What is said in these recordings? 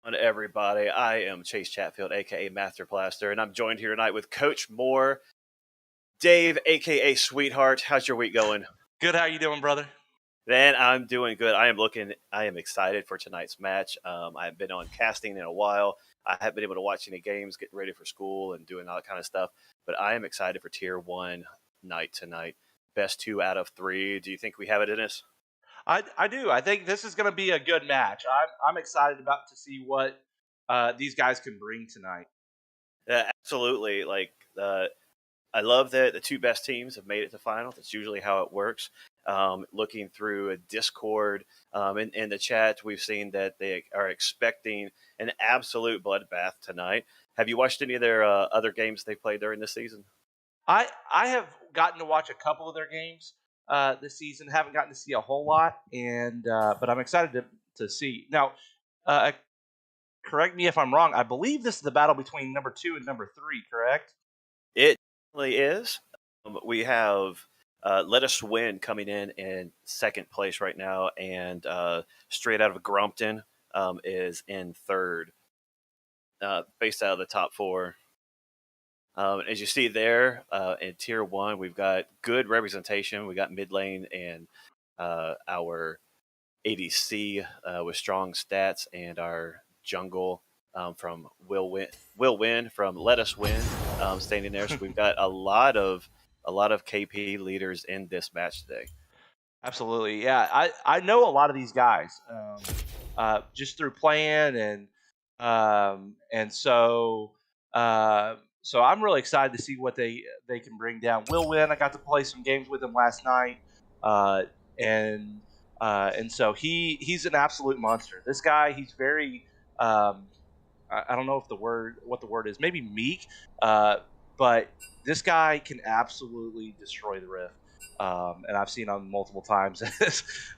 On everybody. I am Chase Chatfield, aka Master Plaster, and I'm joined here tonight with Coach Moore, Dave, aka Sweetheart. How's your week going? Good. How you doing, brother? Man, I'm doing good. I am excited for tonight's match. I haven't been on casting in a while. I haven't been able to watch any games, getting ready for school and doing all that kind of stuff. But I am excited for Tier 1 night tonight. Best 2 out of 3. Do you think we have it in us? I do. I think this is going to be a good match. I'm excited about to see what these guys can bring tonight. Yeah, absolutely. I love that the two best teams have made it to finals. That's usually how it works. Looking through a Discord in the chat, we've seen that they are expecting an absolute bloodbath tonight. Have you watched any of their other games they played during this season? I have gotten to watch a couple of their games this season. Haven't gotten to see a whole lot, and but I'm excited to see. Now, uh, correct me if I'm wrong. I believe this is the battle between number 2 and number 3. Correct? It definitely is. We have Let Us Win coming in second place right now, and straight out of Grompton is in third, based out of the top four. As you see there in Tier 1, we've got good representation. We got mid lane and our ADC with strong stats, and our jungle from Will Win from Let Us Win standing there. So we've got a lot of KP leaders in this match today. Absolutely. Yeah, I know a lot of these guys just through playing and so I'm really excited to see what they can bring down. Will win. I got to play some games with him last night, uh, and and so he's an absolute monster. This guy, he's very I don't know if the word what the word is, maybe meek, uh, but this guy can absolutely destroy the Rift. And I've seen him multiple times.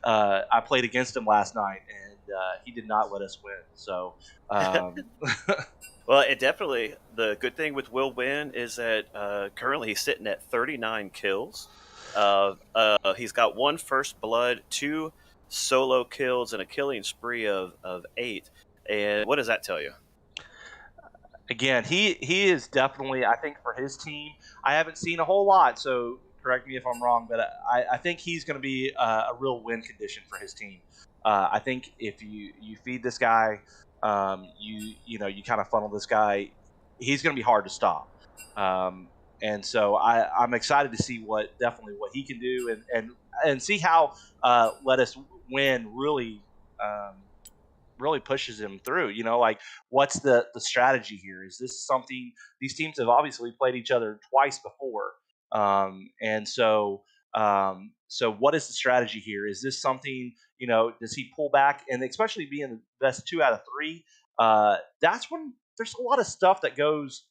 I played against him last night, and he did not let us win. So, um, Well, it definitely, the good thing with Will Win is that currently he's sitting at 39 kills. He's got one first blood, two solo kills, and a killing spree of 8. And what does that tell you? again, he is definitely. I think for his team, I haven't seen a whole lot. So correct me if I'm wrong, but I think he's going to be a real win condition for his team. I think if you feed this guy, you kind of funnel this guy, he's going to be hard to stop. And so I'm excited to see what he can do and see how Let Us Win um, really pushes him through. Like what's the strategy here? Is this something these teams have obviously played each other twice before? And so what is the strategy here? Is this something, does he pull back? And especially being the best 2 out of 3, that's when there's a lot of stuff that goes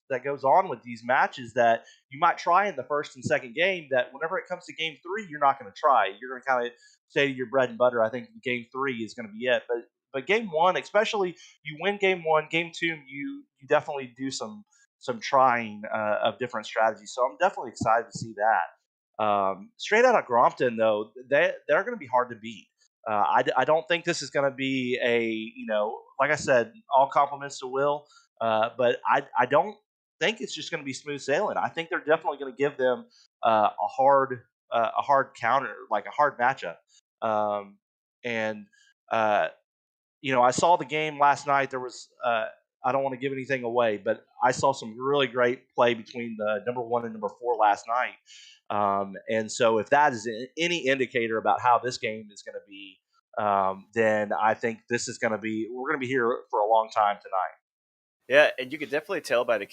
on with these matches that you might try in the first and second game that whenever it comes to game 3, you're not going to try. You're going to kind of say to your bread and butter, I think game 3 is going to be it. But game 1, especially, you win game 1, game 2, you definitely do some trying of different strategies. So I'm definitely excited to see that. Straight out of Grompton, though, they're going to be hard to beat. I don't think this is going to be like I said, all compliments to Will, but I don't think it's just going to be smooth sailing. I think they're definitely going to give them a hard counter, like a hard matchup. And uh, I saw the game last night. There was I don't want to give anything away, but I saw some really great play between the number 1 and number 4 last night. And so if that is any indicator about how this game is going to be, then I think we're going to be here for a long time tonight. Yeah, and you can definitely tell by the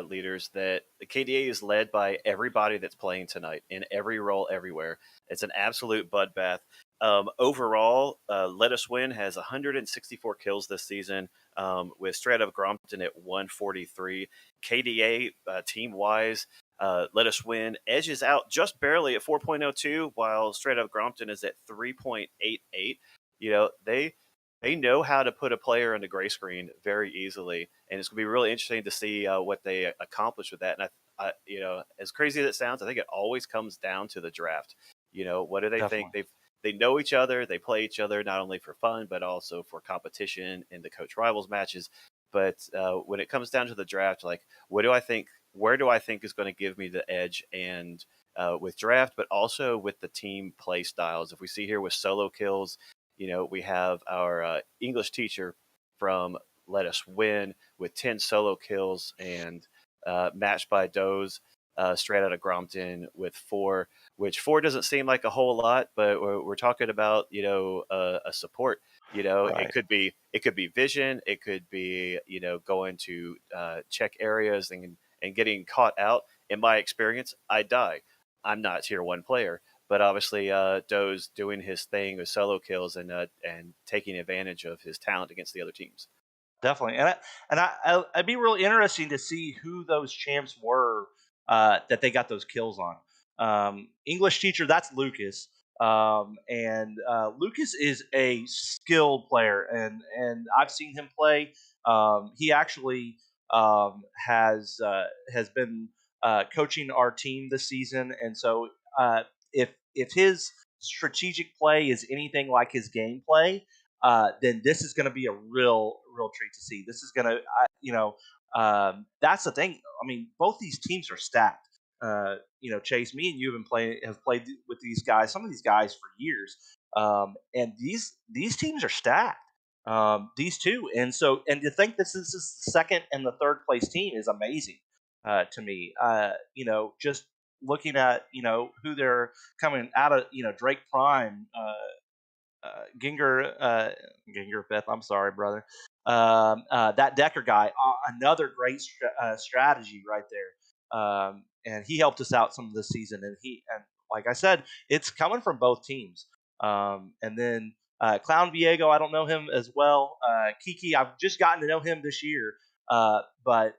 leaders that the KDA is led by everybody that's playing tonight in every role everywhere. It's an absolute bloodbath. Overall, Let Us Win has 164 kills this season, with Straight Up Grompton at 143. KDA, team wise, Let Us Win edges out just barely at 4.02, while Straight Up Grompton is at 3.88. They know how to put a player on the gray screen very easily, and it's going to be really interesting to see what they accomplish with that. And as crazy as it sounds, I think it always comes down to the draft. What do they think? Definitely. they know each other. They play each other not only for fun but also for competition in the coach rivals matches. But when it comes down to the draft, like what do I think? Where do I think is going to give me the edge? And with draft, but also with the team play styles. If we see here with solo kills, we have our English teacher from Let Us Win with 10 solo kills and matched by Doze straight out of Grompton with four, which four doesn't seem like a whole lot, but we're talking about, a support. Right. It could be vision, it could be, going to check areas and getting caught out. In my experience, I die. I'm not tier one player, but obviously Doe's doing his thing with solo kills and taking advantage of his talent against the other teams. Definitely, I'd be really interesting to see who those champs were that they got those kills on. English teacher, that's Lucas, and Lucas is a skilled player, and I've seen him play. He actually has been coaching our team this season, and so if his strategic play is anything like his gameplay, then this is going to be a real treat to see. This is going to, that's the thing. I mean, both these teams are stacked. Chase, me and you have played with these guys, some of these guys for years, and these teams are stacked. These two, and to think this is the second and the third place team is amazing to me. Just looking at who they're coming out of, Drake Prime, Ginger Fifth. I'm sorry, brother. That Decker guy, another great strategy right there. And he helped us out some of this season. And like I said, it's coming from both teams. And then Clown Viego, I don't know him as well. Kiki, I've just gotten to know him this year, but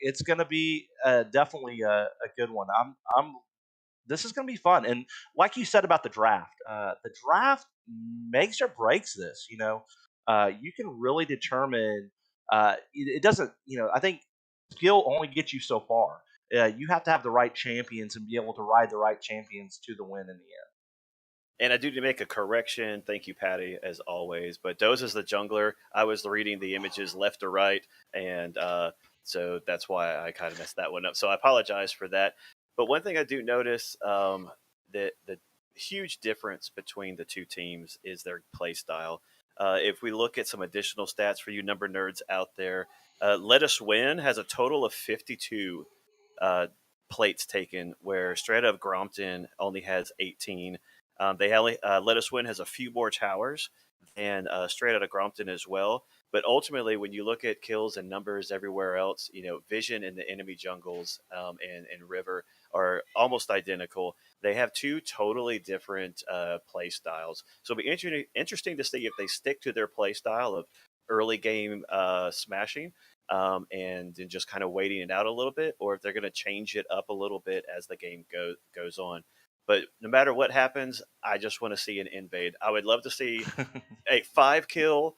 it's going to be definitely a good one. I'm This is going to be fun. And like you said about the draft makes or breaks this. You can really determine. It doesn't. I think skill only gets you so far. You have to have the right champions and be able to ride the right champions to the win in the end. And I do need to make a correction. Thank you, Patty, as always. But Doze is the jungler. I was reading the images left to right, and so that's why I kind of messed that one up. So I apologize for that. But one thing I do notice, the huge difference between the two teams is their play style. If we look at some additional stats for you number nerds out there, Let Us Win has a total of 52 uh, plates taken, where straight up Grompton only has 18. They only Let Us Win has a few more towers than straight out of Grompton as well. But ultimately, when you look at kills and numbers everywhere else, Vision in the enemy jungles and River are almost identical. They have two totally different play styles. So it'll be interesting to see if they stick to their play style of early game smashing and then just kind of waiting it out a little bit, or if they're going to change it up a little bit as the game goes on. But no matter what happens, I just want to see an invade. I would love to see a 5 kill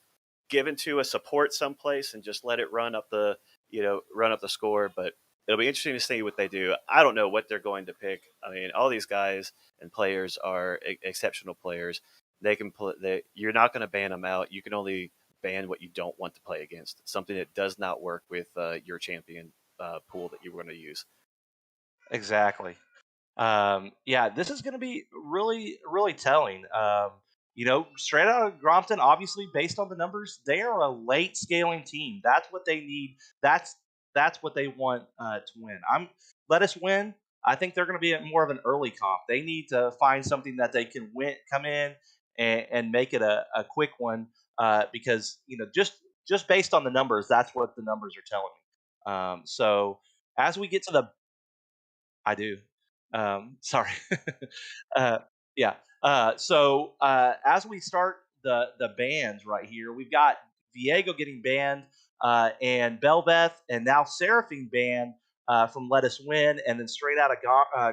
given to a support someplace and just let it run up the score. But it'll be interesting to see what they do. I don't know what they're going to pick. I mean, all these guys and players are exceptional players. They can play. You're not going to ban them out. You can only ban what you don't want to play against. Something that does not work with your champion pool that you're going to use. Exactly. Yeah, this is going to be really telling. Straight out of Grompton, obviously based on the numbers, they are a late scaling team. That's what they need. That's what they want to win. Let Us Win. I think they're going to be at more of an early comp. They need to find something that they can come in and make it a quick one because just based on the numbers, that's what the numbers are telling me. So as we get to the I do. Sorry. uh, yeah. As we start the bans right here, we've got Viego getting banned, and Belveth, and now Seraphine banned from Let Us Win, and then straight out of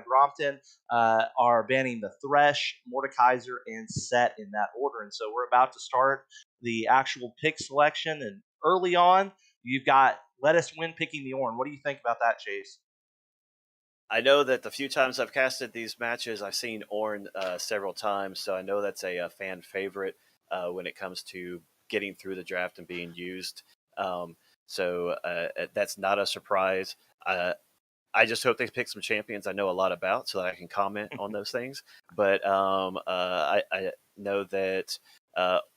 Grompton are banning the Thresh, Mordekaiser, and Set in that order. And so we're about to start the actual pick selection, and early on, you've got Let Us Win picking the Ornn. What do you think about that, Chase? I know that the few times I've casted these matches, I've seen Orn several times, so I know that's a fan favorite when it comes to getting through the draft and being used. Um, so that's not a surprise. Uh, I just hope they pick some champions I know a lot about so that I can comment on those things. But I know that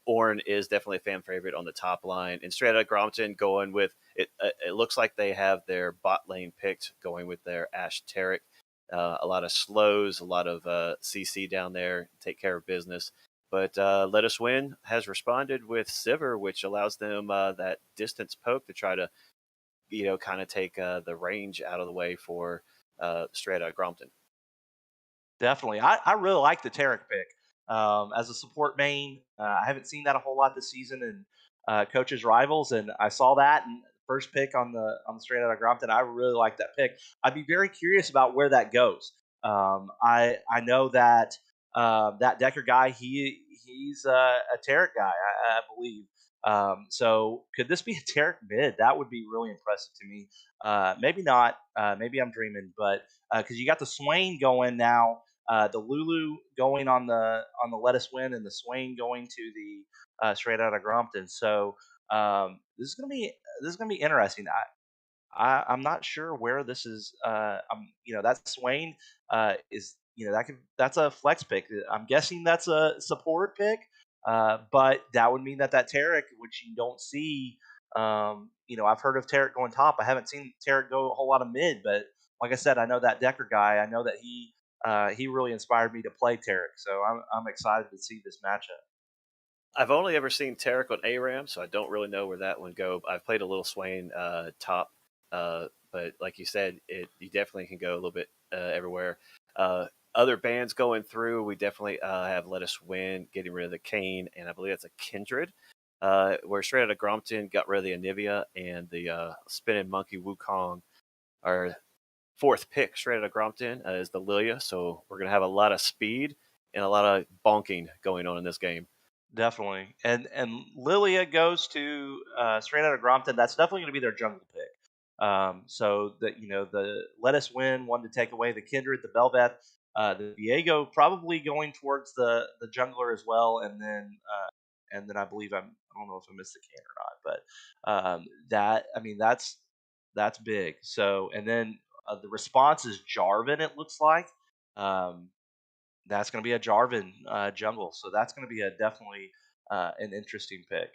Orn is definitely a fan favorite on the top line. And straight out of Grompton going with it, it looks like they have their bot lane picked going with their Ash Tarek. A lot of slows, a lot of CC down there, take care of business. But Let Us Win has responded with Sivir, which allows them that distance poke to try to kind of take the range out of the way for straight out Grompton. Definitely. I really like the Tarek pick. As a support main, I haven't seen that a whole lot this season in coaches' rivals, and I saw that and first pick on the straight out of Grompton. I really like that pick. I'd be very curious about where that goes. I know that that Decker guy, he's a Tarek guy, I believe. So could this be a Tarek mid? That would be really impressive to me. Maybe not. Maybe I'm dreaming, but because you got the Swain going now, the Lulu going on the Let Us Win, and the Swain going to the straight out of Grompton. So this is gonna be interesting. I'm not sure where this is. That Swain is that's a flex pick. I'm guessing that's a support pick, but that would mean that Tarek, which you don't see. I've heard of Tarek going top. I haven't seen Tarek go a whole lot of mid, but like I said, I know that Decker guy. I know that he really inspired me to play Tarek. So I'm excited to see this matchup. I've only ever seen Tarek on ARAM, so I don't really know where that one go. I've played a little Swain top, but like you said, you definitely can go a little bit everywhere. Other bands going through, we definitely have Let Us Win, getting rid of the Kane, and I believe that's a Kindred. Where straight out of Grompton got rid of the Anivia and the Spinning Monkey Wukong. Our fourth pick straight out of Grompton is the Lilia, so we're gonna have a lot of speed and a lot of bonking going on in this game. Definitely. And Lilia goes to straight out of Grompton. That's definitely going to be their jungle pick. So that the Let Us Win one to take away the Kindred, the Belveth, the Viego probably going towards the jungler as well, and then I believe I don't know if I missed the can or not, but that I mean that's big. So and then the response is Jarvan. It looks like. Um, that's going to be a Jarvan jungle. So that's going to be a definitely an interesting pick.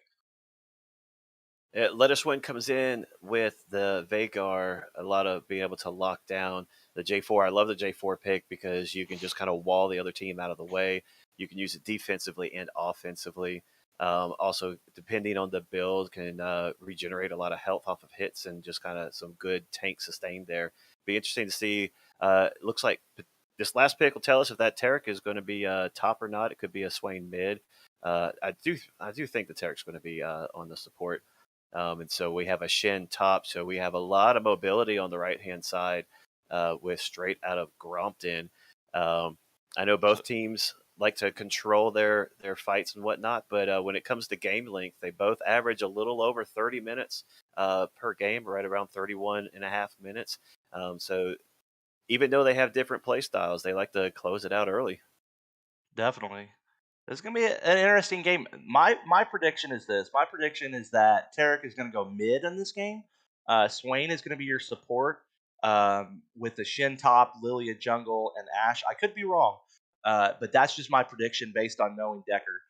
Let Us Win comes in with the Vagar, a lot of being able to lock down the J4. I love the J4 pick because you can just kind of wall the other team out of the way. You can use it defensively and offensively. Also, depending on the build, can regenerate a lot of health off of hits and just kind of some good tank sustain there. Be interesting to see. Looks like this last pick will tell us if that Tarek is going to be top or not. It could be a Swain mid. I do think the Tarek's going to be on the support. And so we have a Shin top. So we have a lot of mobility on the right hand side with straight out of Grompton. Um, I know both So teams like to control their fights and whatnot, but when it comes to game length, they both average a little over 30 minutes per game, right around 31 and a half minutes. So even though they have different play styles, they like to close it out early. definitely. It's going to be an interesting game. My prediction is this. My prediction is that Tarek is going to go mid in this game. Swain is going to be your support with the Shin top, Lilia jungle, and Ash. I could be wrong, but that's just my prediction based on knowing Decker.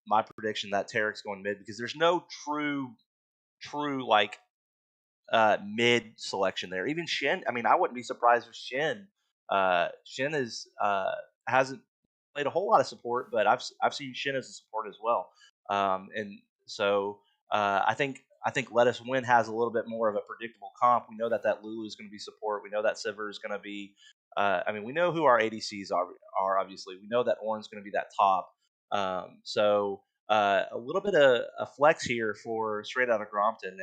My prediction that Tarek's going mid because there's no true like mid selection there. Even Shin. I mean, I wouldn't be surprised if Shin is hasn't played a whole lot of support, but I've seen Shin as a support as well. And so I think Let Us Win has a little bit more of a predictable comp. We know that Lulu is going to be support. We know that Sivir is going to be. I mean, we know who our ADCs are obviously. We know that Orin's going to be that top. A little bit of a flex here for straight out of Grompton,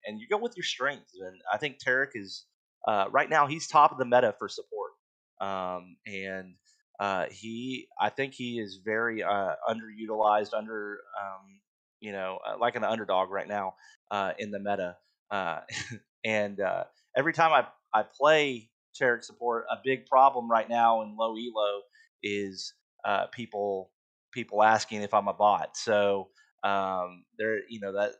and you go with your strengths. And I think Tarek is right now he's top of the meta for support, and I think he is very underutilized, like an underdog right now in the meta. Uh, and every time I play Tarek support. A big problem right now in low elo is people asking if I'm a bot. So there,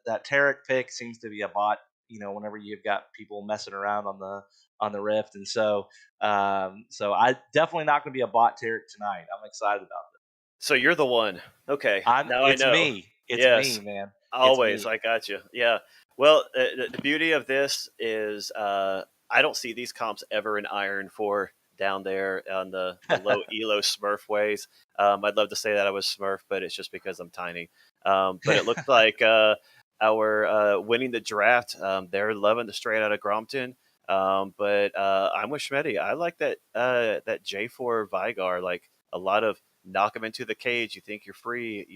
that Tarek pick seems to be a bot. Whenever you've got people messing around on the Rift, and so I definitely not going to be a bot Tarek tonight. I'm excited about So you're the one. Okay, now I It's know. me. It's me, Yes, man. It's always. me. I got you. Yeah. Well, the beauty of this is I don't see these comps ever in Iron 4 down there on the low elo Smurf ways. I'd love to say that I was Smurf, but it's just because I'm tiny. But it looks like our winning the draft. They're loving the straight out of Grompton. But I'm with Schmitty. I like that J4 Vigar. Like a lot of knock them into the cage. You think you're free,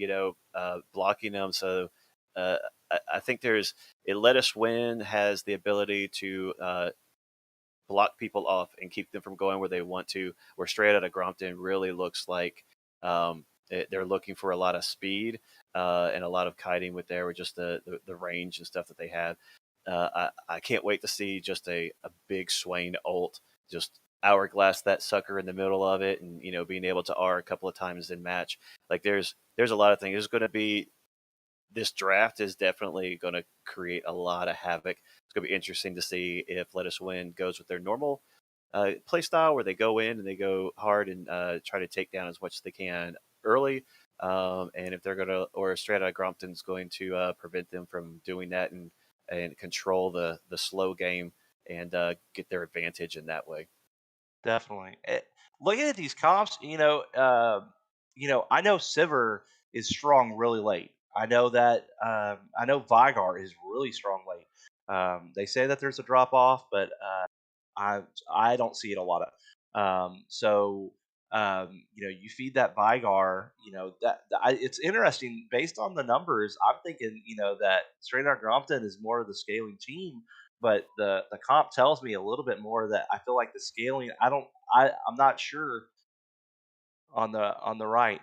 blocking them. So I think it let us win has the ability to block people off and keep them from going where they want to. Where straight out of Grompton really looks like they're looking for a lot of speed and a lot of kiting with just the range and stuff that they have. I can't wait to see just a big Swain ult, just hourglass that sucker in the middle of it, and being able to R a couple of times in match. Like there's a lot of things. There's going to be this draft is definitely going to create a lot of havoc. It's going to be interesting to see if Let Us Win goes with their normal play style, where they go in and they go hard and try to take down as much as they can early. And if they're going to, or straight out Grompton's going to prevent them from doing that and control the slow game and get their advantage in that way. Definitely. Looking at these comps, I know Sivir is strong really late. I know that. I know Vigar is really strong late. They say that there's a drop off, but I I don't see it a lot of. You feed that Vigar. It's interesting based on the numbers. I'm thinking, that Straight Out Grompton is more of the scaling team, but the comp tells me a little bit more that I feel like the scaling. I'm not sure on the right,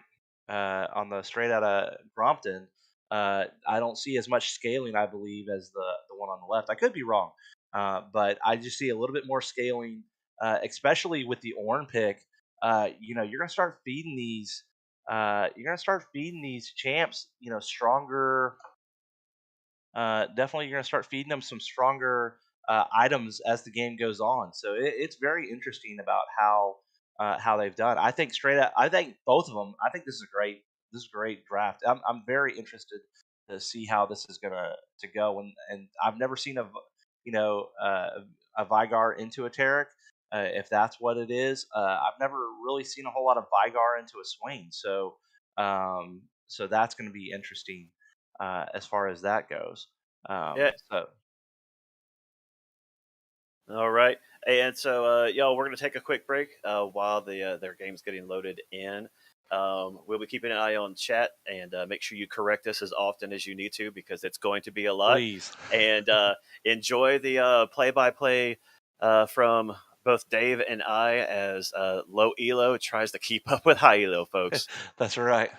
on the straight out of Grompton. I don't see as much scaling, I believe, as the one on the left. I could be wrong, but I just see a little bit more scaling, especially with the Orn pick. You're gonna start feeding these. You're gonna start feeding these champs. Stronger. Definitely, you're gonna start feeding them some stronger items as the game goes on. So it's very interesting about how they've done. I think straight up, I think both of them. I think this is a great draft. I'm very interested to see how this is gonna to go. And I've never seen a Vigar into a Tarek. If that's what it is, I've never really seen a whole lot of Vigar into a Swain. So that's going to be interesting as far as that goes. Yeah. So All right. And so, y'all, we're going to take a quick break while their game's getting loaded in. We'll be keeping an eye on chat and make sure you correct us as often as you need to because it's going to be a lot. please, And enjoy the play-by-play from both Dave and I as low elo tries to keep up with high elo, folks. that's right.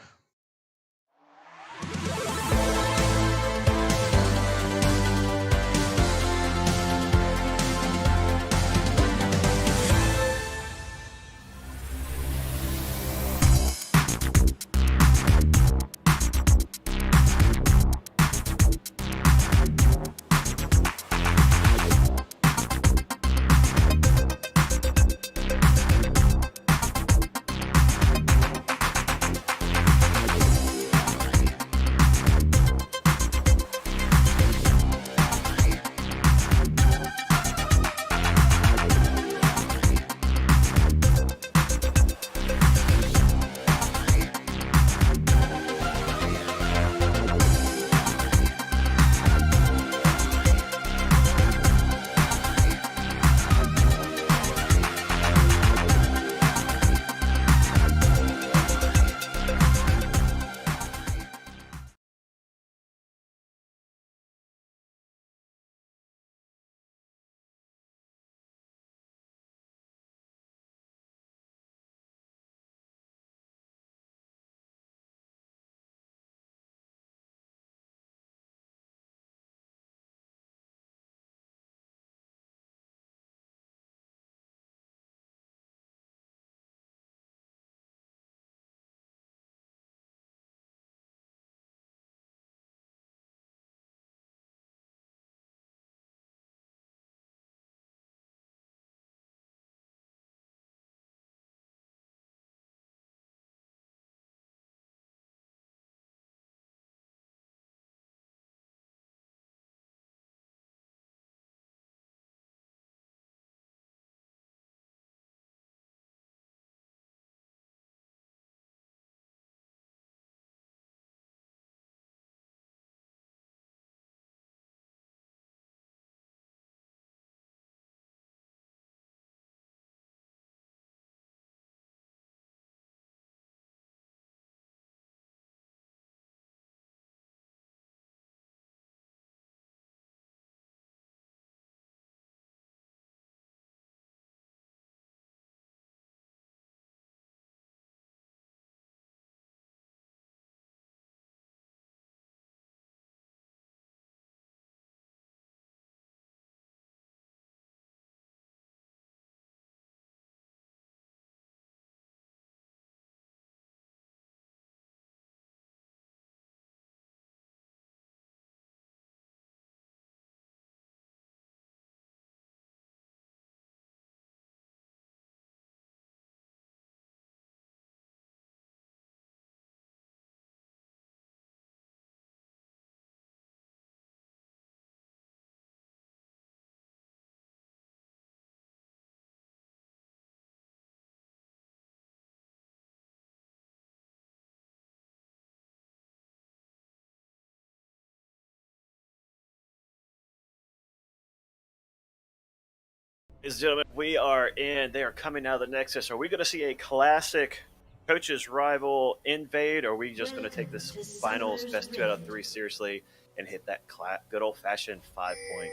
Ladies and gentlemen, we are in. They are coming out of the Nexus. Are we going to see a classic coaches rival invade, or are we just going to take Welcome this to finals Summoner's best 2 out of Rift. 3 seriously and hit that good old fashioned 5 point?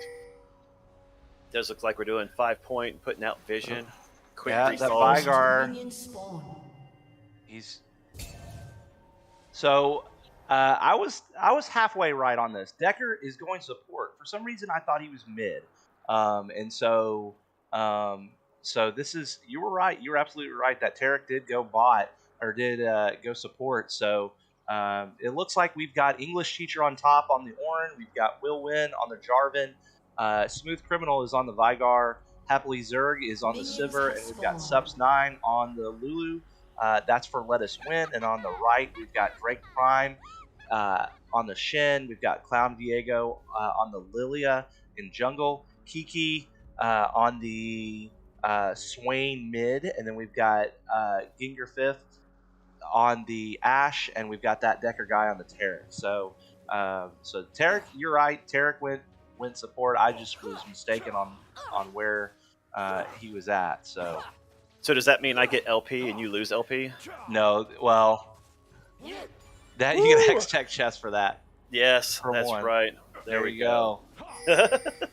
Does look like we're doing 5 point, putting out vision, quick Yeah, that recalls. Prepare to Vygar, minion spawn. he's so. I was halfway right on this. Decker is going support. For some reason, I thought he was mid, and um, so this is. You were right. You were absolutely right that Tarek did go bot or did go support. So it looks like we've got English Teacher on top on the Orin. We've got Will Win on the Jarvan. Smooth Criminal is on the Vygar. Happily Zerg is on the Minions Sivir, have and we've got spawned. Subs9 on the Lulu. That's for Let Us Win. And on the right, we've got Drake Prime on the Shin. We've got Clown Diego on the Lilia in jungle. Kiki on the Swain mid. And then we've got Ginger Fifth on the Ash. And we've got that Decker guy on the Tarek. So Tarek, you're right. Tarek went support. I just was mistaken on where he was at. So Does that mean I get LP and you lose LP? no, well, that you get X Tech chest for that. Yes, For that's one. right. There we go.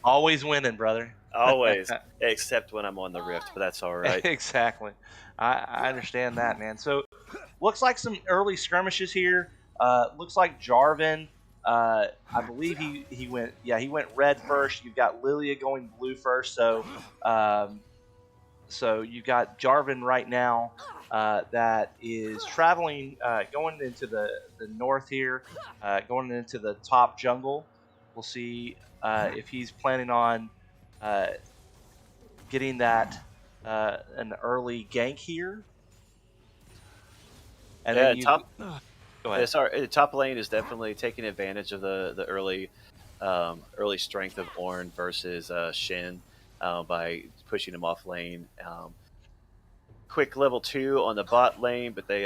Always winning, brother. Always, except when I'm on the Rift, but that's all right. Exactly. I understand that, man. So looks like some early skirmishes here. Looks like Jarvan. I believe he went red first. You've got Lilia going blue first. So you've got Jarvan right now that is traveling, going into the north here, going into the top jungle. We'll see if he's planning on getting that an early gank here. And Yeah, then you go ahead. sorry, top lane is definitely taking advantage of the early strength of Ornn versus Shin by pushing him off lane. Quick level 2 on the bot lane, but they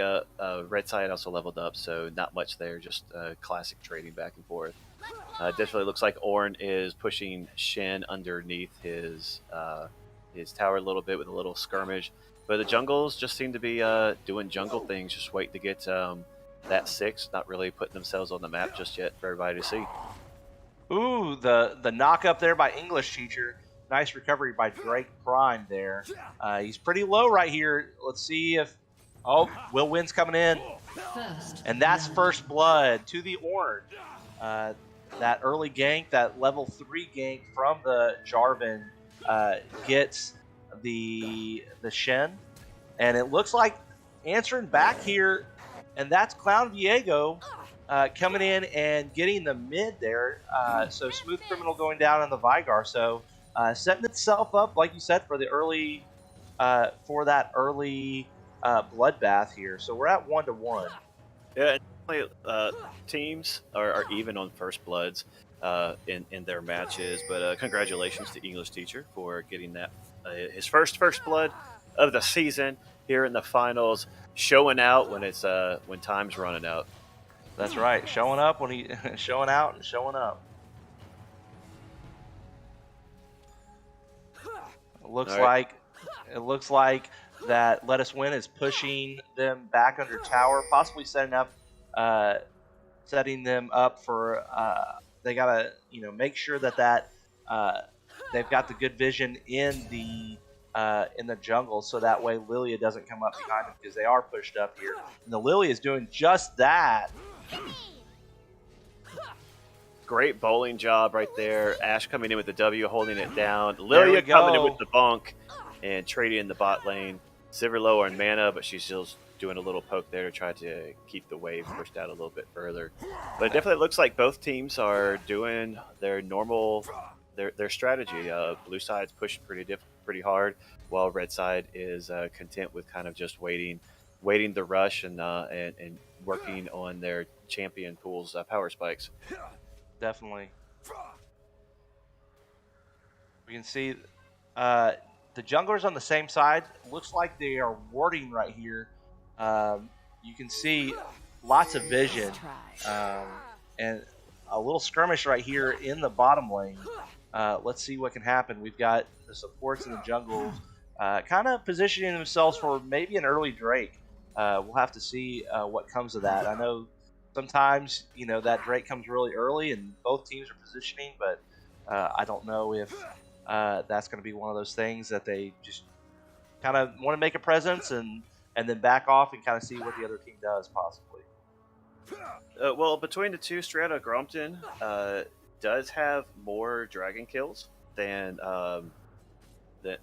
red side also leveled up, so not much there. Just classic trading back and forth. Definitely looks like Ornn is pushing Shin underneath his tower a little bit with a little skirmish. But the jungles just seem to be doing jungle things, just waiting to get that 6, not really putting themselves on the map just yet for everybody to see. Ooh, the knock up there by English Teacher. Nice recovery by Drake Prime there. He's pretty low right here. Let's see if... Oh, Will Win's coming in. And that's first blood to the Orange. That early gank, that level 3 gank from the Jarvan gets the Shen. And it looks like answering back here, and that's Clown Diego coming in and getting the mid there. So Smooth Criminal going down on the Vygar. So setting itself up, like you said, for the early for that early bloodbath here. So we're at 1-1. Yeah, teams are even on first bloods in their matches. But congratulations to English Teacher for getting that his first blood of the season here in the finals, showing out when time's running out. That's right, showing up when he showing out and showing up. It looks like that Let Us Win is pushing them back under tower, possibly setting them up for they gotta make sure that they've got the good vision in the jungle, so that way Lilia doesn't come up behind them, because they are pushed up here. And the Lilia is doing just that. Great bowling job right there. Ash coming in with the W, holding it down. Lilia coming in with the bonk and trading in the bot lane. Sivir low on mana, but she's still doing a little poke there to try to keep the wave pushed out a little bit further. But it definitely looks like both teams are doing their normal their strategy. Blue side's pushing pretty hard, while red side is content with kind of just waiting the rush and working on their champion pool's power spikes. Definitely. We can see the junglers on the same side. Looks like they are warding right here. You can see lots of vision and a little skirmish right here in the bottom lane. let's see what can happen. We've got the supports in the jungles kind of positioning themselves for maybe an early Drake. We'll have to see what comes of that. I know sometimes that Drake comes really early and both teams are positioning, but I don't know if that's going to be one of those things that they just kind of want to make a presence and then back off and kind of see what the other team does possibly. Well, between the two, Strata Grompton does have more dragon kills than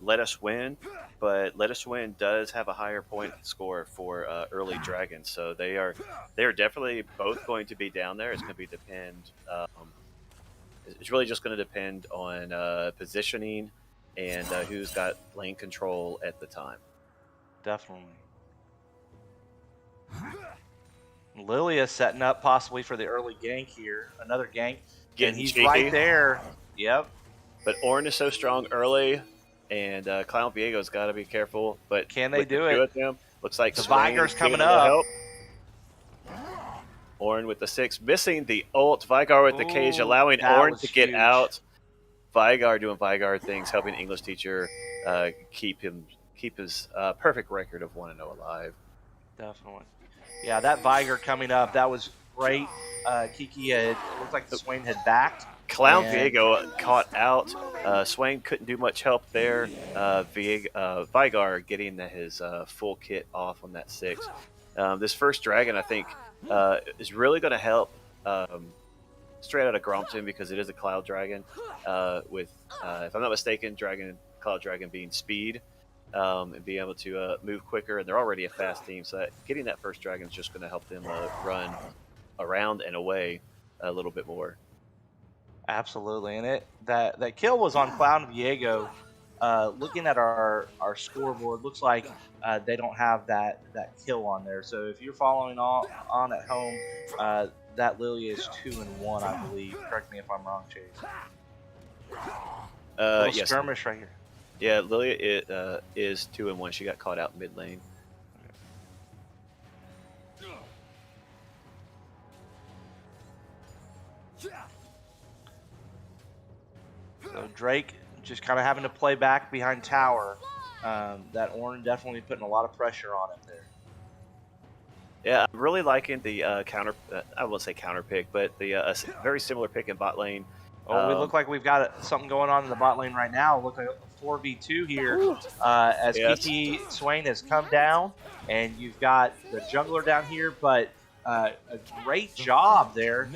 Let Us Win, but Let Us Win does have a higher point score for early dragons, so they are definitely both going to be down there. It's going to be depend. It's really just going to depend on positioning and who's got lane control at the time. Definitely. Lilia setting up possibly for the early gank here. Another gank. Getting and he's cheeky. right there. Yep. But Ornn is so strong early, and Clown Viego's got to be careful. But Can they with do the it? two of them, looks like The Swain Vigar's is coming giving a little up. help. Ornn with the 6, missing the ult. Vigar with the cage, allowing that Ornn was to get huge. out. Vigar doing Vigar things, helping English teacher keep his perfect record of 1-0 alive. Definitely. Yeah, that Vigar coming up, that was great. Kiki it looked like the Swain had backed. Clown and Viego caught out. Swain couldn't do much help there. Vigar getting his full kit off on that 6. This first dragon, I think, is really going to help straight out of Grompton because it is a cloud dragon. With, if I'm not mistaken, cloud dragon being speed and being able to move quicker, and they're already a fast team, so getting that first dragon is just going to help them run around and away a little bit more. Absolutely, and that kill was on Clown Viego. Looking at our scoreboard, looks like they don't have that kill on there. So if you're following on at home, that Lilia is 2-1, I believe. Correct me if I'm wrong, Chase. Yes. Skirmish right here. Yeah, Lilia is 2-1. She got caught out mid lane. So Drake just kind of having to play back behind tower. That Ornn definitely putting a lot of pressure on him there. Yeah, I'm really liking the counter. I won't say counter pick, but the very similar pick in bot lane. Oh, we look like we've got something going on in the bot lane right now. Look like a 4v2 here as Kiki Swain has come down, and you've got the jungler down here, but a great job there.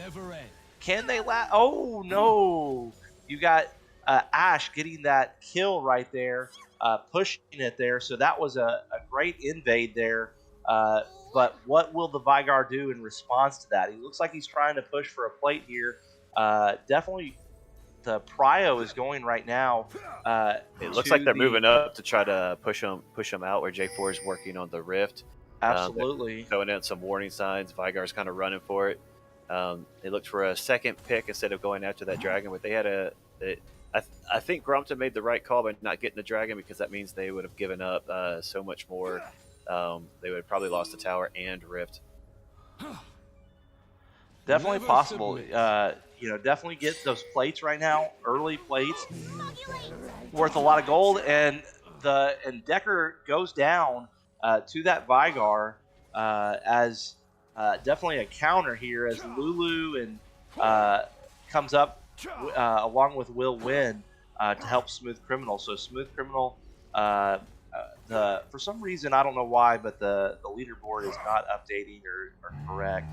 Can they Oh, no. You got Ash getting that kill right there, pushing it there. So that was a great invade there. But what will the Vigar do in response to that? He looks like he's trying to push for a plate here. Definitely the prio is going right now. It looks like they're moving up to try to push them out where J4 is working on the rift. Absolutely. Showing out some warning signs. Vigar's kind of running for it. They looked for a second pick instead of going after that dragon, but they had I think Grompton made the right call by not getting the dragon because that means they would have given up so much more. They would have probably lost the tower and rift. Definitely possible. Definitely get those plates right now. Early plates, worth a lot of gold, and Decker goes down to that Vigar as definitely a counter here as Lulu and comes up along with Will Win to help Smooth Criminal. So Smooth Criminal, for some reason, I don't know why, but the leaderboard is not updating or correct.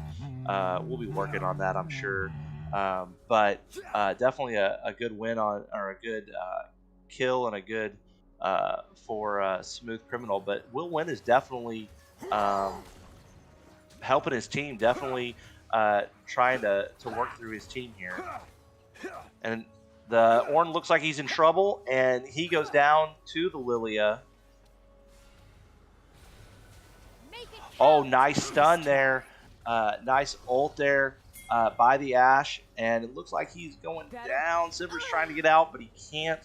We'll be working on that, I'm sure. But definitely a good win or a good kill and a good for Smooth Criminal. But Will Win is definitely helping his team, definitely trying to work through his team here. And the Ornn looks like he's in trouble, and he goes down to the Lilia. Oh, nice stun there. Nice ult there by the Ashe, and it looks like he's going down. Silver's trying to get out, but he can't.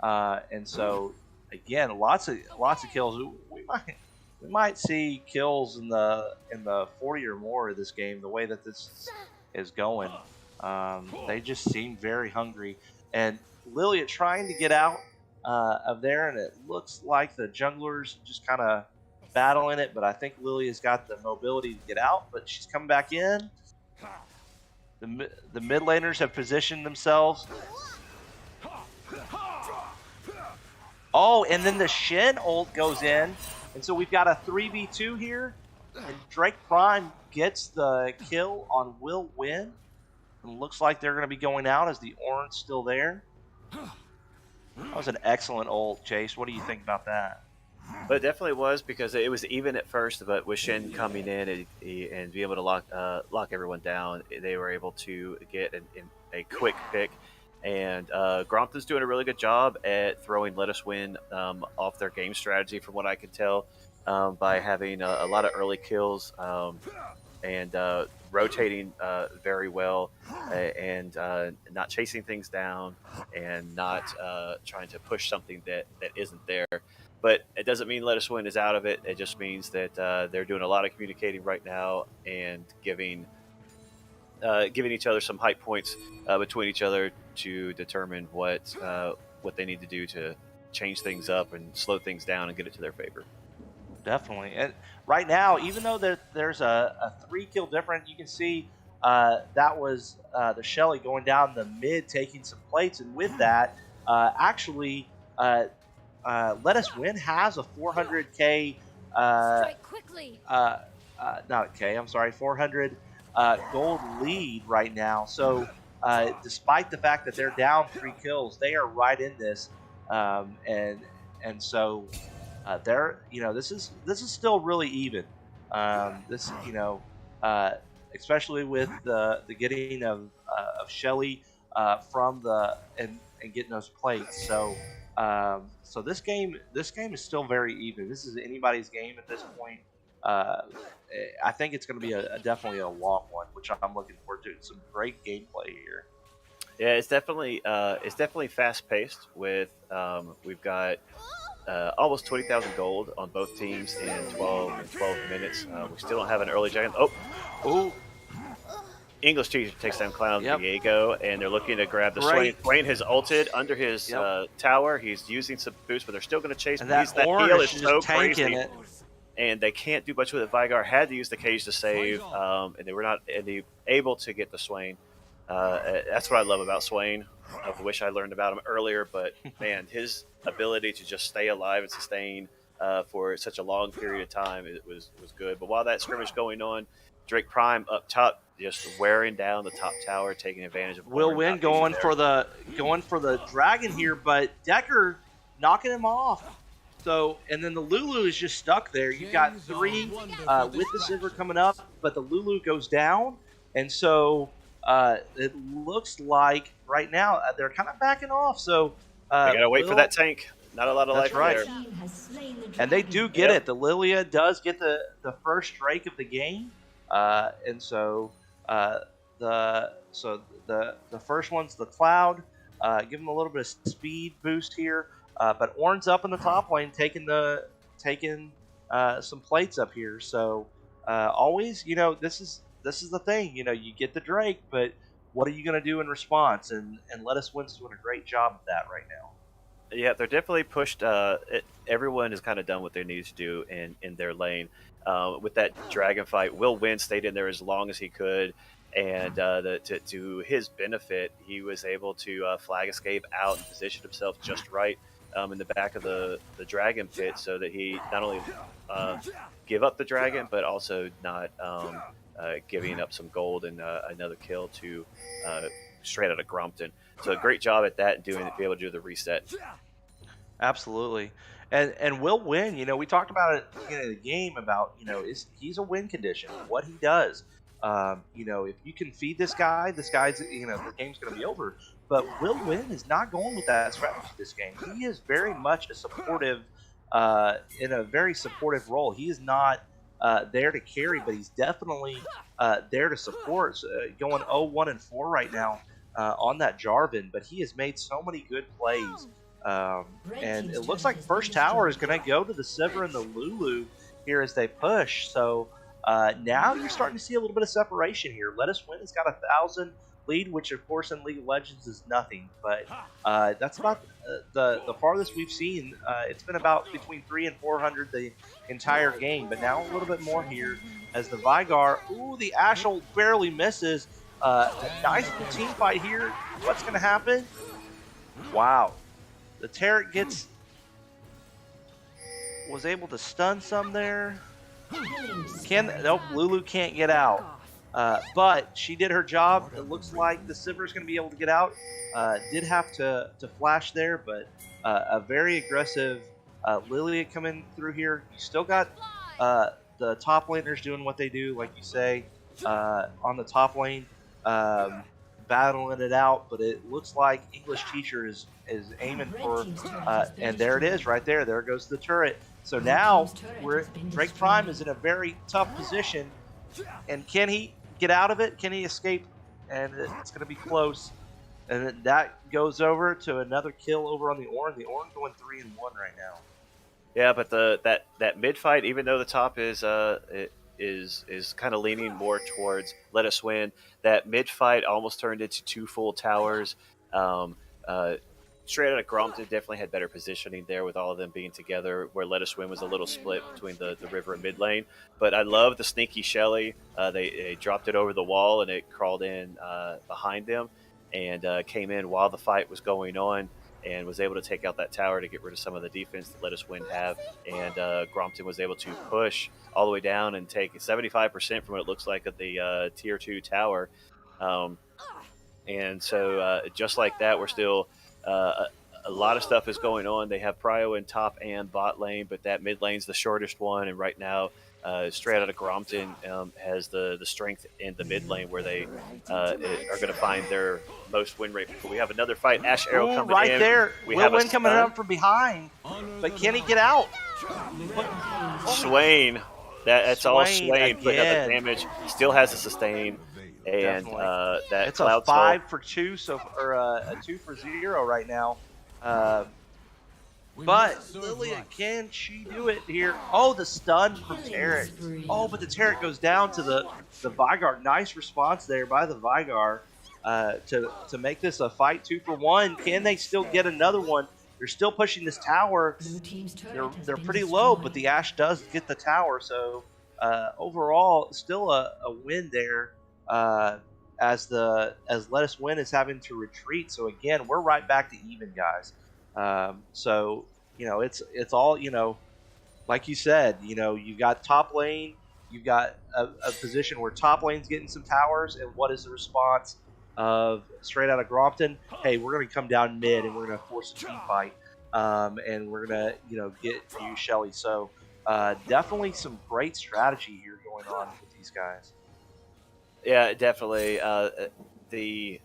And so, again, lots of kills. We might see kills in the 40 or more of this game. The way that this is going, they just seem very hungry. And Lilia trying to get out of there, and it looks like the junglers just kind of battling it, but I think Lilia's got the mobility to get out, but she's coming back in. The mid laners have positioned themselves. Oh, and then the Shen ult goes in, and so we've got a 3v2 here, and Drake Prime gets the kill on Will Win. And looks like they're going to be going out as the orange still there. That was an excellent ult, Chase. What do you think about that? But it definitely was, because it was even at first, but with Shin coming in and be able to lock everyone down, they were able to get a quick pick. And Grompton's doing a really good job at throwing Let Us Win off their game strategy, from what I can tell, by having a lot of early kills and rotating very well, and not chasing things down, and not trying to push something that isn't there. But it doesn't mean Let Us Win is out of it. It just means that they're doing a lot of communicating right now, and giving each other some hype points between each other to determine what they need to do to change things up and slow things down and get it to their favor. Definitely. And right now, even though there's a 3-kill difference, you can see that was the Shelly going down the mid, taking some plates. And with that, actually, Let Us Win has a 400k, not K, I'm sorry, 400 gold lead right now. So despite the fact that they're down 3 kills, they are right in this. And so they're, this is still really even. Especially with the getting of Shelly from and getting those plates. So so this game is still very even. This is anybody's game at this point. I think it's going to be definitely a long one, which I'm looking forward to. Some great gameplay here. Yeah, it's definitely fast paced. With we've got almost 20,000 gold on both teams in 12 minutes. We still don't have an early giant. Oh, English teacher takes down Clown Diego, and they're looking to grab the Swain. Swain has ulted under his tower. He's using some boost, but they're still going to chase. And that heal is so crazy. It. And they can't do much with it. Vigar had to use the cage to save, and they were not able to get the Swain. That's what I love about Swain. I wish I learned about him earlier, but man, his ability to just stay alive and sustain for such a long period of time was good. But while that scrimmage going on, Drake Prime up top, just wearing down the top tower, taking advantage of. Will Win going for the dragon here, but Decker knocking him off. So, and then the Lulu is just stuck there. You've got 3 with the Silver coming up, but the Lulu goes down, and so it looks like right now they're kind of backing off. So we gotta wait for that tank. Not a lot of life there. And they do get it. The Lilia does get the first Drake of the game, and so the first one's the Cloud. Give them a little bit of speed boost here. But Ornn's up in the top lane, taking some plates up here. So always, this is the thing. You get the Drake, but what are you going to do in response? And Let Us Win's doing a great job of that right now. Yeah, they're definitely pushed. Everyone has kind of done what they need to do in their lane. With that dragon fight, Will Win stayed in there as long as he could. And to his benefit, he was able to flag escape out and position himself just right in the back of the dragon pit, so that he not only give up the dragon, but also not giving up some gold and another kill to straight out of Grompton. So a great job at that, and be able to do the reset. Absolutely. And Will Win, we talked about it in the game about, he's a win condition, what he does. If you can feed this guy's, the game's going to be over. But Will Win is not going with that strategy this game. He is very much a supportive, in a very supportive role. He is not there to carry, but he's definitely there to support. Going 0-1-4 right now on that Jarvan, but he has made so many good plays. And it looks like first tower is going to go to the Sivir and the Lulu here as they push. So now you're starting to see a little bit of separation here. Let Us Win has got 1,000. lead, which of course in League of Legends is nothing. But that's about the farthest we've seen. It's been about between 300 and 400 the entire game, but now a little bit more here as the Vygar. Ooh, the Ashel barely misses. A nice little team fight here. What's going to happen? Wow, the Turret was able to stun some there. Nope, Lulu can't get out. But she did her job. It looks like the Sivir's going to be able to get out. Did have to flash there, but a very aggressive Lilia coming through here. You still got the top laners doing what they do, like you say, on the top lane, battling it out. But it looks like English Teacher is aiming for, and there it is right there. There goes the turret. So now Drake Prime is in a very tough position. And can he get out of it? Can he escape? And it's going to be close. And then that goes over to another kill over on the Ornn. The Ornn going 3-1 right now. Yeah, but that mid fight, even though the top is kind of leaning more towards let us win, that mid fight almost turned into 2 full towers. Straight out of Grompton definitely had better positioning there with all of them being together, where Let Us Win was a little split between the river and mid lane. But I love the sneaky Shelly. They dropped it over the wall and it crawled in behind them and came in while the fight was going on and was able to take out that tower to get rid of some of the defense that Let Us Win have. And Grompton was able to push all the way down and take 75% from what it looks like at the tier 2 tower. And so just like that, we're still a lot of stuff is going on. They have Prio in top and bot lane, but that mid lane's the shortest one. And right now, straight out of Grompton has the strength in the mid lane where they are going to find their most win rate. But we have another fight. Ash Arrow coming right in. There. We Will have Win coming up from behind, but can he get out? Swain. That's all Swain putting up the again. damage. Still has a sustain. And that it's Cloud a 5 for 2, or a 2 for 0 right now. But Lilia, can she do it here? Oh, the stun from Tarek. Oh, but the Tarek goes down to the Vygar. Nice response there by the Vygar to make this a fight 2 for 1. Can they still get another one? They're still pushing this tower. They're pretty low, but the Ashe does get the tower. So overall, still a win there. As Let Us Win is having to retreat. So again, we're right back to even, guys. So it's all, like you said, you've got top lane, you've got a position where top lane's getting some towers, and what is the response of straight out of Grompton? Hey, we're going to come down mid and we're going to force a team fight, and we're going to get you Shelly. So definitely some great strategy here going on with these guys. Yeah, definitely. The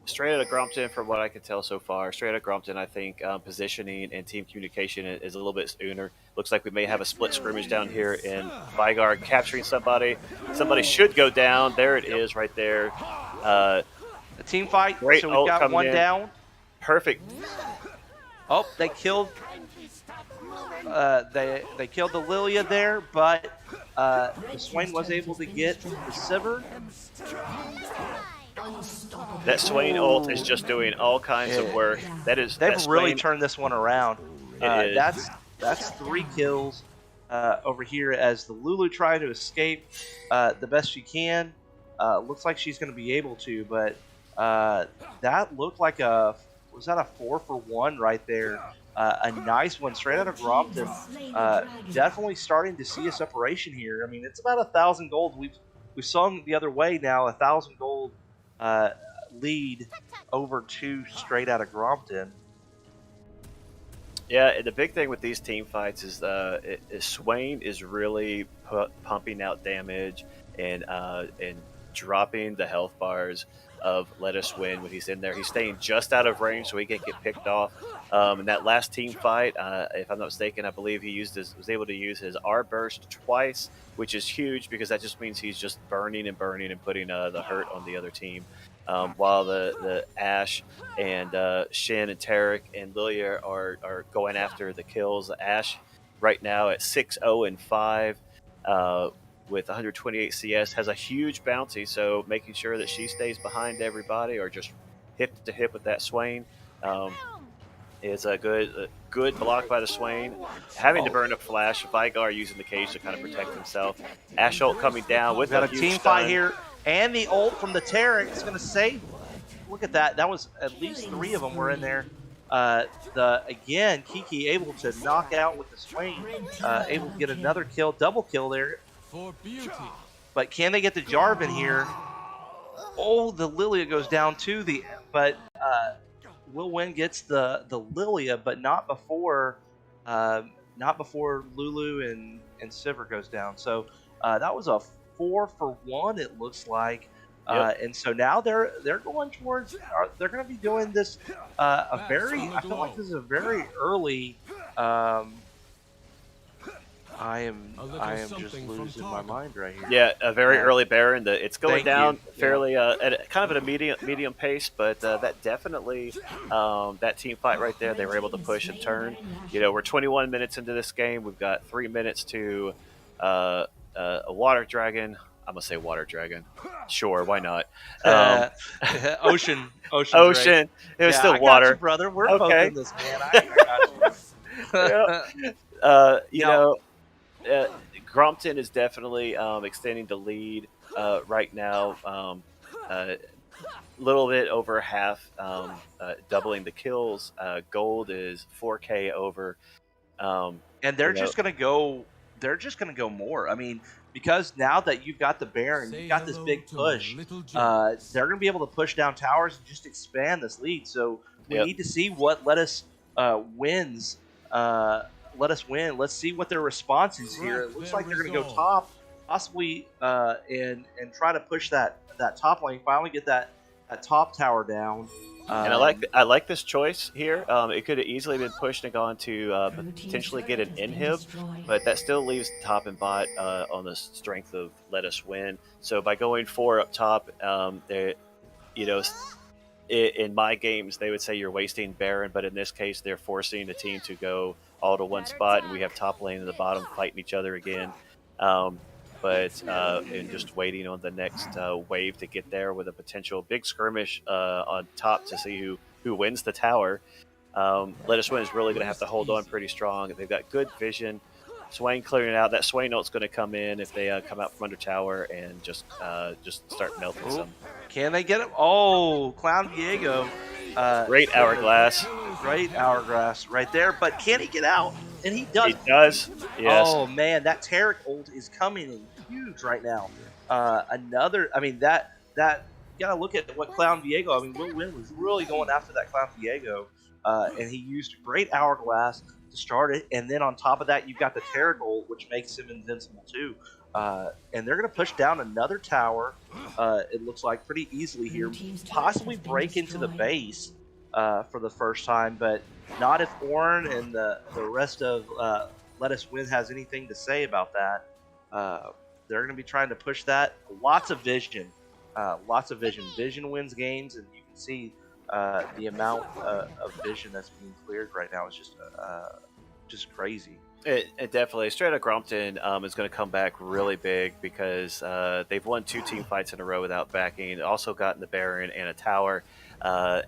straight out of Grompton, from what I can tell so far, straight out of Grompton, I think positioning and team communication is a little bit sooner. Looks like we may have a split scrimmage down here in Vygar capturing somebody. Somebody should go down. There it is right there. A team fight. Great so we've got one in. Down. Perfect. Oh, they killed they killed the Lilia there, but Swain was able to get the Sivir. That Swain ult is just doing all kinds of work. They've really turned this one around. That's 3 kills over here as the Lulu tried to escape the best she can. Looks like she's going to be able to, but that looked like was that a 4 for 1 right there? A nice one straight out of Grompton. Definitely starting to see a separation here. I mean, it's about 1,000 gold. We've swung the other way now. 1,000 gold lead over to straight out of Grompton. Yeah, and the big thing with these team fights is Swain is really pumping out damage and dropping the health bars of Let Us Win when he's in there. He's staying just out of range so he can't get picked off. In that last team fight, if I'm not mistaken, I believe he was able to use his R burst twice, which is huge because that just means he's just burning and putting the hurt on the other team. While the Ashe and Shin and Tarek and Lilia are going after the kills. Ashe right now at 6-0-5. with 128 CS, has a huge bounty, so making sure that she stays behind everybody or just hip to hip with that Swain is a good block by the Swain. Having to Oh, burn a flash, Vigar using the cage to kind of protect himself. Ashult coming down we've with got a a huge team fight stun. here, and the ult from the Tarek is going to save. Look at that. That was at least 3 of them were in there. Again, Kiki able to knock out with the Swain, able to get another kill, double kill there. For beauty. But can they get the Jarvan here? Oh, the Lilia goes down too. But Will Win gets the Lilia, but not before Lulu and Sivir goes down. So that was a 4-for-1. It looks like. Yep. And so now they're going towards. They're going to be doing this a very. I feel like this is a very early. I am just losing my mind right here. Yeah, a very early Baron. It's going Thank down you. fairly at kind of at a medium pace, but that definitely that team fight right there, they were able to push and turn. We're 21 minutes into this game. We've got 3 minutes to a water dragon. I'm gonna say water dragon. Sure, why not? Ocean. Ocean. It was still I water. got you, brother. We're both Okay. in this, man. I got you. Grompton is definitely extending the lead right now. A little bit over half, doubling the kills. Gold is 4K over. And they're just gonna go. They're just gonna go more. I mean, because now that you've got the Baron, you've got this big push. They're gonna be able to push down towers and just expand this lead. So we need to see what Lettuce wins. Let us win. Let's see what their response is here. It looks like they're going to go top, possibly, and try to push that top lane. Finally, get that top tower down. And I like this choice here. It could have easily been pushed and gone to potentially get an inhib, but that still leaves top and bot on the strength of let us win. So by going 4 up top, in my games they would say you're wasting Baron, but in this case they're forcing the team to go all to one spot, and we have top lane and the bottom fighting each other again. And just waiting on the next wave to get there with a potential big skirmish on top to see who wins the tower. Let us win is really going to have to hold on pretty strong. They've got good vision. Swain clearing it out. That Swain ult's going to come in if they come out from under tower and just start melting some. Can they get him? Oh, Clown Diego. Great hourglass. Great hourglass right there. But can he get out? And he does. He does. Yes. Oh man, that Tarek ult is coming in huge right now. That you gotta look at what Clown Diego. I mean, Will Win was really going after that Clown Diego, and he used great hourglass to start it. And then on top of that, you've got the Tarek ult, which makes him invincible too. And they're going to push down another tower, it looks like, pretty easily here. Possibly break into the base for the first time, but not if Orin and the rest of Let Us Win has anything to say about that. They're going to be trying to push that. Lots of vision. Vision wins games, and you can see the amount of vision that's being cleared right now is just crazy. It definitely. Straight up Grompton is going to come back really big because they've won 2 team fights in a row without backing. Also gotten the Baron and a tower.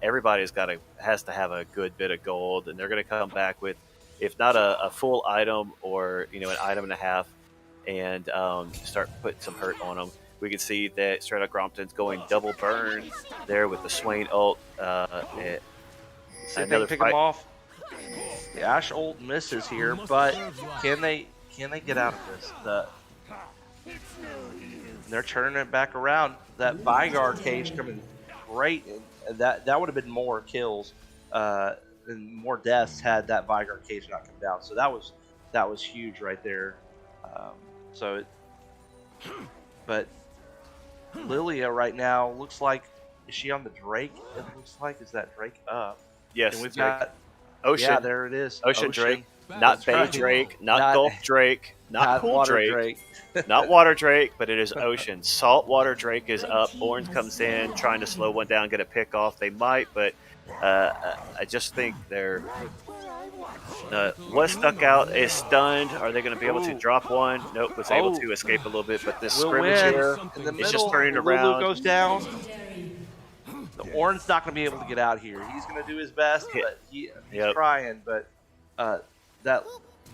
Everybody's has to have a good bit of gold, and they're going to come back with, if not a full item or an item and a half, and start putting some hurt on them. We can see that straight up Grompton's going double burn there with the Swain ult. See if they can pick him off. The Ashe ult misses here, but can they get out of this? They're turning it back around. That Vigar cage coming great. And that would have been more kills and more deaths had that Vigar cage not come down. So that was huge right there. But Lilia right now looks like, is she on the Drake? It looks like, is that Drake up? Yes, and we've Drake. got Ocean. Yeah, there it is. Ocean Drake. Not Bay right. Drake, not Gulf Drake, not Cool Water Drake, not Water Drake, but it is Ocean. Saltwater Drake is up. Orange comes in, trying to slow one down, get a pick off. They might, but I just think they're What stuck out is stunned. Are they going to be able to Ooh. drop one? Nope, was able Oh, to escape a little bit, but this we'll scrimmage win. here In the is just middle, turning Lulu around. goes down. The Oran's not going to be able to get out here. He's going to do his best, Hit. but he's Yep. trying. But uh, that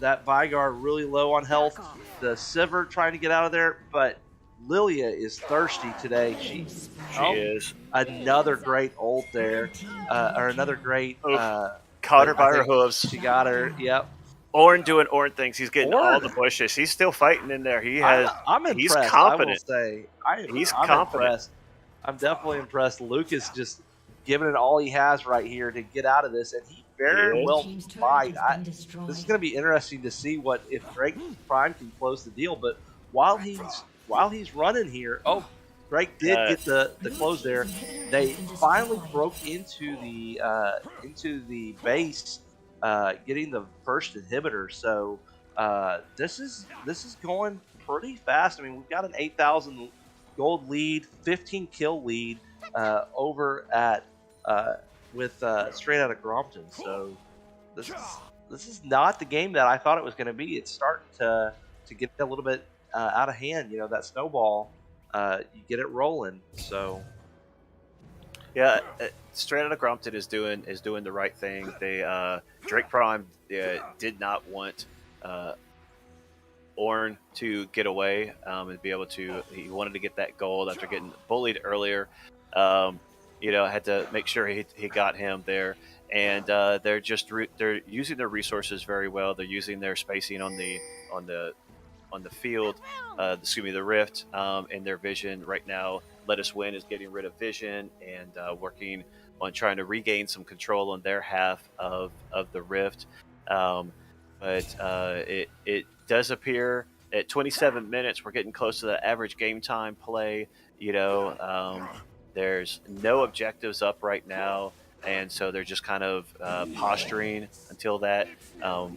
Vygar really low on health. The Sivir trying to get out of there, but Lilia is thirsty today. She Oh, is. another great ult there, or another great. Oof. Caught her I by her think hooves. she got her. Yep. Orn doing Orn things. He's getting all Orn, the bushes. He's still fighting in there. I'm He's impressed. I will confident. say He's I'm confident. impressed. I'm definitely impressed. Lucas just giving it all he has right here to get out of this, and he He very is. well might. This is going to be interesting to see what if Drake Prime can close the deal. But while he's running here, Drake did get the close there. They finally broke into the base, getting the first inhibitor. So this is going pretty fast. I mean, we've got an 8,000 gold lead, 15 kill lead over at with straight out of Grompton. So this is not the game that I thought it was going to be. It's starting to get a little bit out of hand. You know, that snowball, you get it rolling. So Yeah, straight out of Grompton is doing the right thing. They Drake Prime did not want Orn to get away and be able to. He wanted to get that gold after getting bullied earlier. Had to make sure he got him there, and they're using their resources very well. They're using their spacing on the on the field, the rift, and their vision right now. Let Us Win is getting rid of vision and working on trying to regain some control on their half of the rift. But it does appear at 27 minutes we're getting close to the average game time play. There's no objectives up right now, and so they're just kind of posturing until that.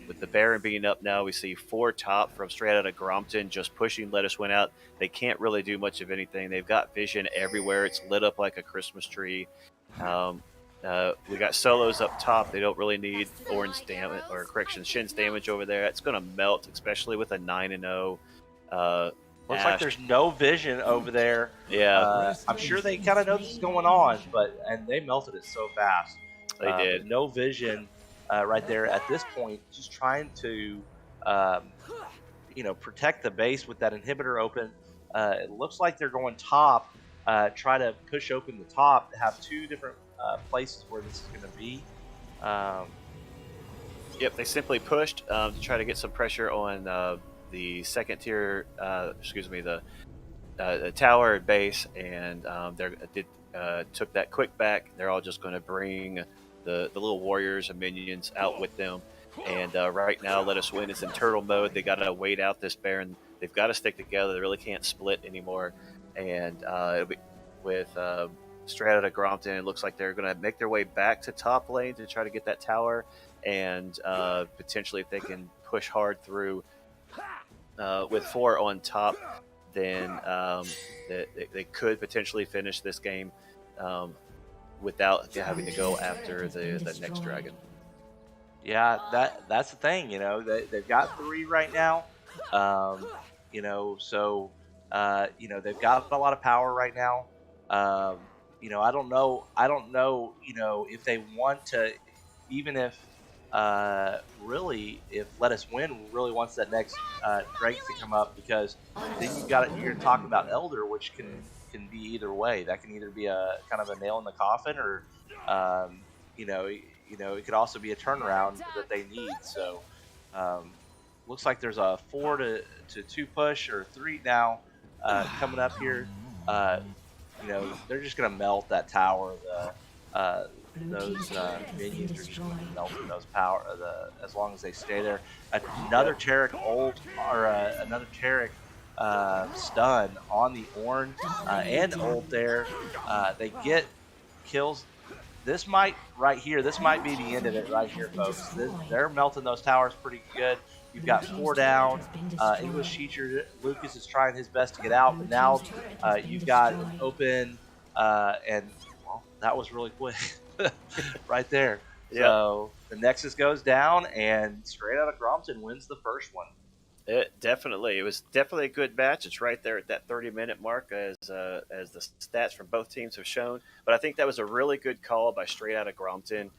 With the Baron being up now, we see 4 top from straight out of Grompton just pushing Let Us Win out. They can't really do much of anything. They've got vision everywhere. It's lit up like a Christmas tree. We got solos up top. They don't really need Orange damage or correction Shin's damage over there. It's going to melt, especially with a 9-0. looks like there's no vision over there. Yeah, I'm sure they kind of know this is going on, and they melted it so fast. they did. No vision right there at this point. Just trying to, protect the base with that inhibitor open. It looks like they're going top. Try to push open the top. Have 2 different places where this is going to be. Yep, they simply pushed to try to get some pressure on the second tier. The tower and base, and took that quick back. They're all just going to bring the little warriors and minions out with them. And right now, Let Us Win is in turtle mode. They got to wait out this Baron. They've got to stick together. They really can't split anymore. And with straight out of Grompton, it looks like they're going to make their way back to top lane to try to get that tower. And potentially, if they can push hard through with 4 on top, then they could potentially finish this game without having to go after the next dragon. Yeah, that's the thing. They've got 3 right now. So they've got a lot of power right now. I don't know. If they want to, even if really, if Let Us Win really wants that next Drake to come up, because then you're going to talk about Elder, which can be either way. That can either be a kind of a nail in the coffin, or it could also be a turnaround that they need. So looks like there's a 4 to 2 push, or 3 now coming up here. They're just going to melt that tower. Those minions are just going to melt those power as long as they stay there. Another Taric ult, or another Taric stun on the Ornn and ult there. They get kills. This might be the end of it right here, folks. They're melting those towers pretty good. You've got 4 down. English teacher Lucas is trying his best to get out, but now you've got open, and well, that was really quick right there. Yeah. So the Nexus goes down, and straight out of Grompton wins the first one. It was definitely a good match. It's right there at that 30-minute mark as the stats from both teams have shown. But I think that was a really good call by Straight Outta Grompton,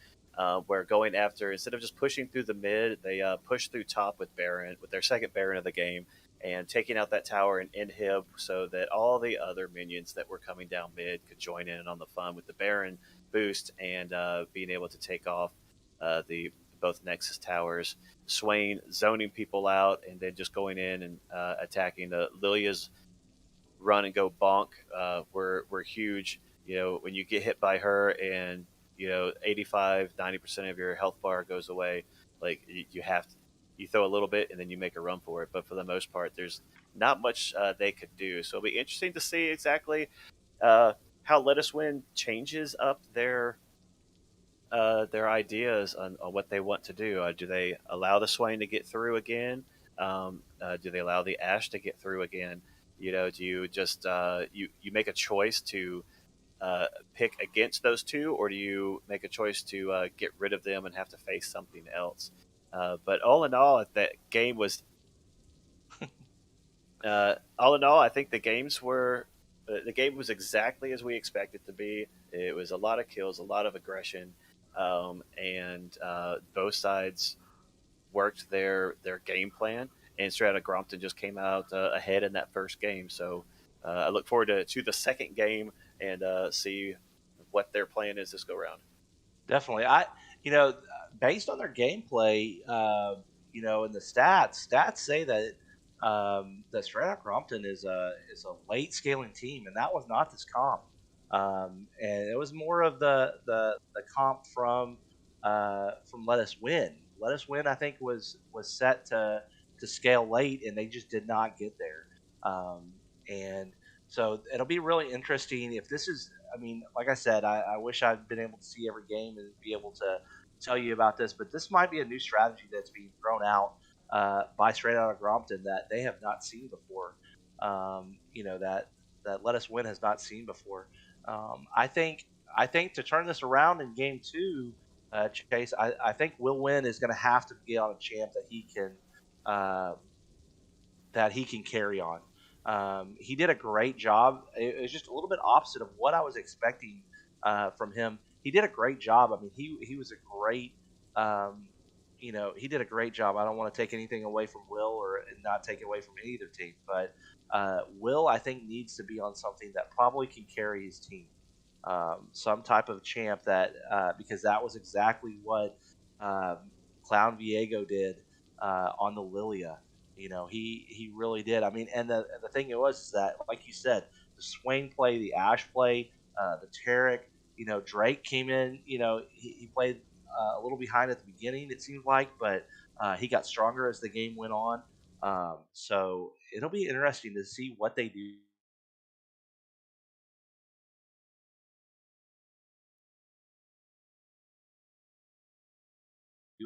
where going after instead of just pushing through the mid, they pushed through top with Baron with their second Baron of the game and taking out that tower and inhib so that all the other minions that were coming down mid could join in on the fun with the Baron boost and being able to take off the both Nexus towers. Swain zoning people out and then just going in and attacking. Lilia's run and go bonk were huge. You know, when you get hit by her and, 85, 90% of your health bar goes away, like you have to, you throw a little bit and then you make a run for it. But for the most part, there's not much they could do. So it'll be interesting to see exactly uh, how Let Us Win changes up their ideas on what they want to do. Do they allow the Swain to get through again? Do they allow the Ash to get through again? Do you just you make a choice to pick against those two, or do you make a choice to get rid of them and have to face something else? But all in all, that game was all in all, I think the game was exactly as we expected to be. It was a lot of kills, a lot of aggression, and both sides worked their game plan. And Strata Grompton just came out ahead in that first game. So I look forward to the second game and see what their plan is this go round. Definitely. Based on their gameplay, and the stats say that Straight Out Crompton is a late scaling team, and that was not this comp. And it was more of the comp from Let Us Win. Let Us Win, I think, was set to scale late, and they just did not get there. And so it'll be really interesting if this is. I mean, like I said, I wish I'd been able to see every game and be able to tell you about this, but this might be a new strategy that's being thrown out by Straight Outta Grompton that they have not seen before. That Let Us Win has not seen before. I think to turn this around in game two, Chase, I think Will Win is going to have to get on a champ uh, that he can carry on. He did a great job. It was just a little bit opposite of what I was expecting from him. He did a great job. I mean, he was a great, he did a great job. I don't want to take anything away from Will or not take it away from either team, but Will I think needs to be on something that probably can carry his team. Some type of champ that because that was exactly what Clown Viego did on the Lilia. He really did. I mean, and the thing it was is that, like you said, the Swain play, the Ash play, the Tarek. Drake came in. He played a little behind at the beginning. It seemed like, but he got stronger as the game went on. So it'll be interesting to see what they do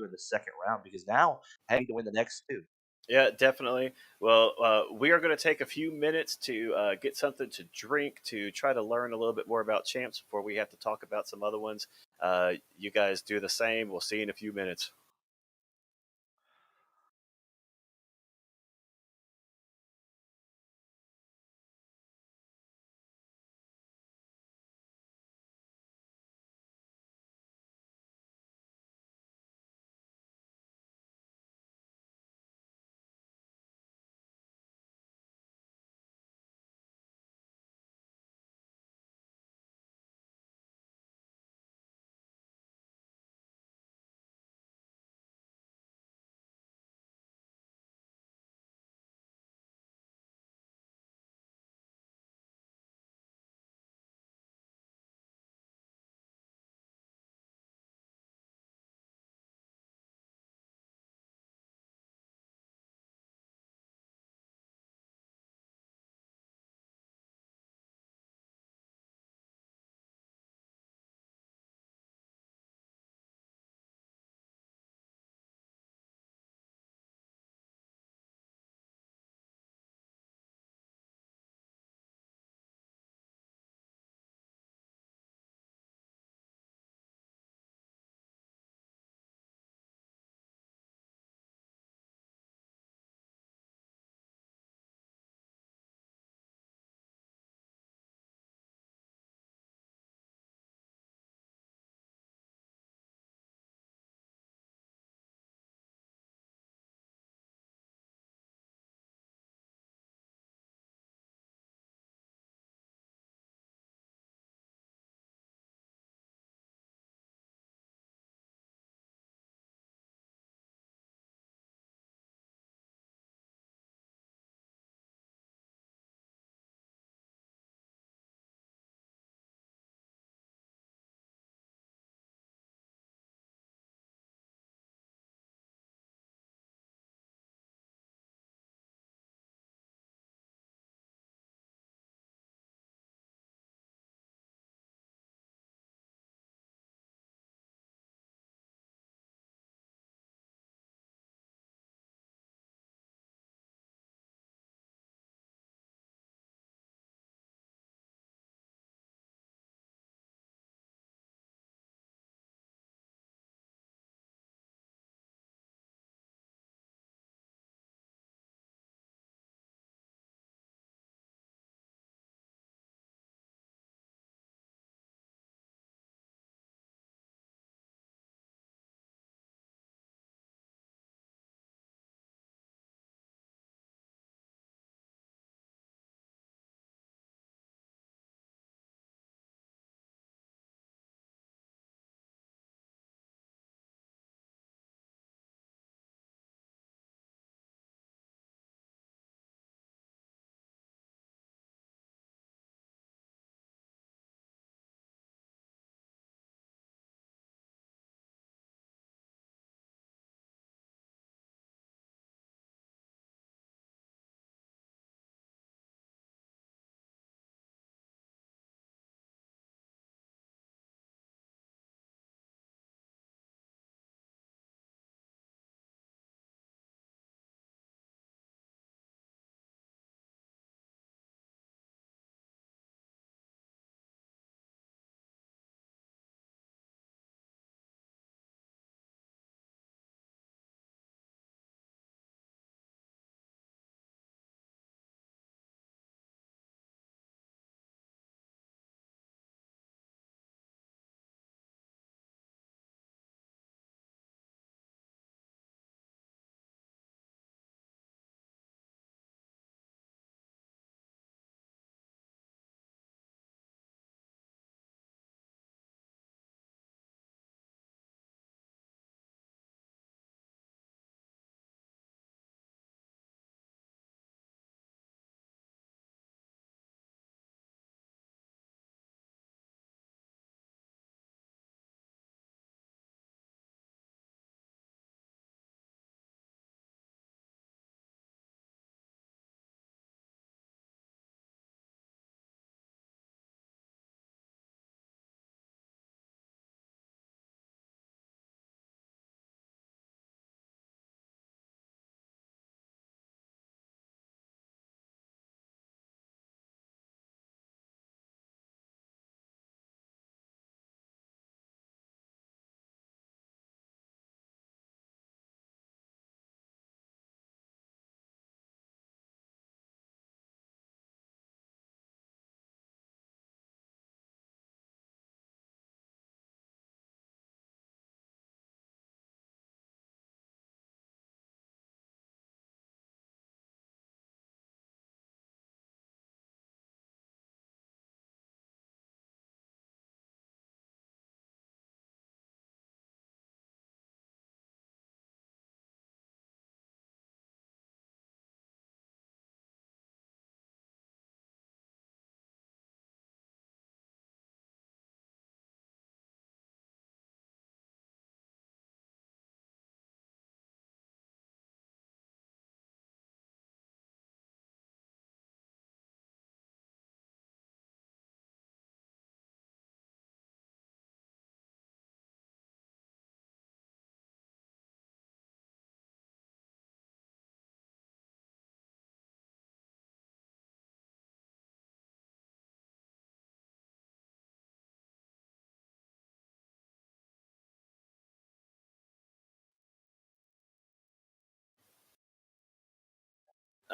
in the second round because now I need to win the next two. Yeah, definitely. Well, we are going to take a few minutes to get something to drink to try to learn a little bit more about champs before we have to talk about some other ones. You guys do the same. We'll see you in a few minutes.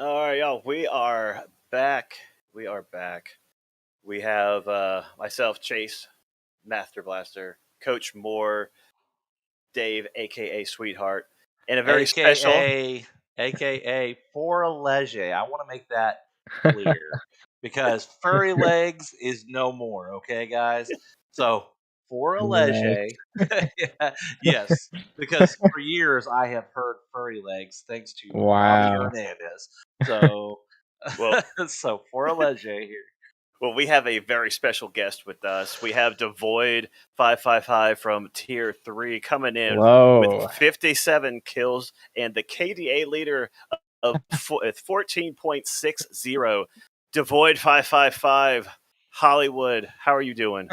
All right, y'all. We are back. We are back. We have myself, Chase, Master Blaster, Coach Moore, Dave, aka Sweetheart, and a very special. AKA for a leger. I want to make that clear because furry legs is no more. Okay, guys. So for a Right. leger, yeah, yes, because for years I have heard furry legs thanks to Bobby Wow. Hernandez. So, Well, so for a leger here. well, we have a very special guest with us. We have Devoid 555 from Tier 3 coming in with Whoa. 57 kills and the KDA leader of 14.60. Devoid 555, Hollywood. How are you doing?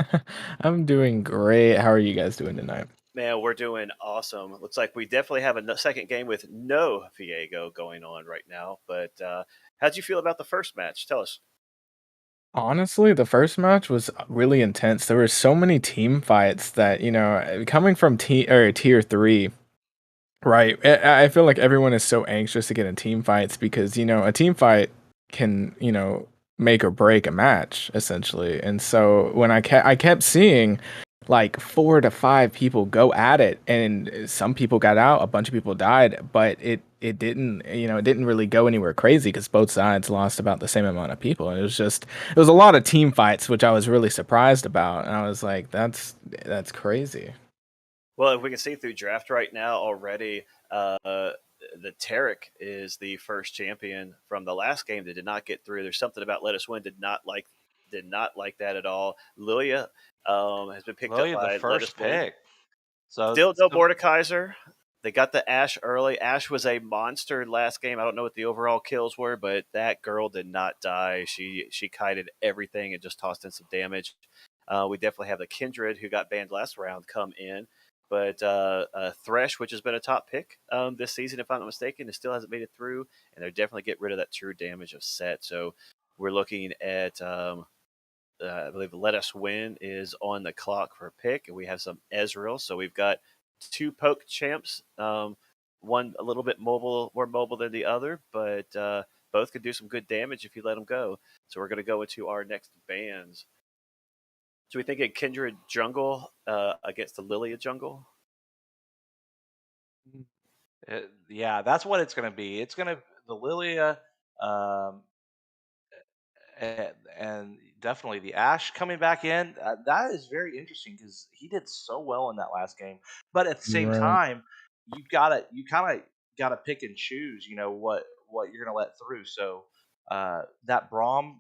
I'm doing great. How are you guys doing tonight? Man, we're doing awesome. Looks like we definitely have a second game with no Viego going on right now. But how'd you feel about the first match? Tell us. Honestly, the first match was really intense. There were so many team fights that, coming from tier 3. Right. I feel like everyone is so anxious to get in team fights because, a team fight can, make or break a match essentially. And so when I kept seeing like 4 to 5 people go at it, and some people got out, a bunch of people died, but it didn't really go anywhere crazy because both sides lost about the same amount of people. And it was a lot of team fights, which I was really surprised about. And I was like, that's crazy. Well, if we can see through draft right now already, the Tarek is the first champion from the last game that did not get through. There's something about Let Us Win did not like that at all. Lilia has been picked up Lilia, the by Let Us first Win. pick. So, Still no so Mordekaiser. They got the Ash early. Ash was a monster last game. I don't know what the overall kills were, but that girl did not die. She kited everything and just tossed in some damage. We definitely have the Kindred who got banned last round come in, but Thresh, which has been a top pick this season, if I'm not mistaken, it still hasn't made it through, and they're definitely get rid of that true damage of Set. So we're looking at I believe Let Us Win is on the clock for a pick, and we have some Ezreal. So we've got two poke champs, one a little bit more mobile than the other, but both could do some good damage if you let them go. So we're going to go into our next bands. So we think a Kindred jungle against the Lilia jungle. yeah, that's what it's going to be. It's going to the Lilia, um, and definitely the Ash coming back in. That is very interesting because he did so well in that last game. But at the same Right. time, you kind of gotta pick and choose. You know what you're gonna let through. So that Braum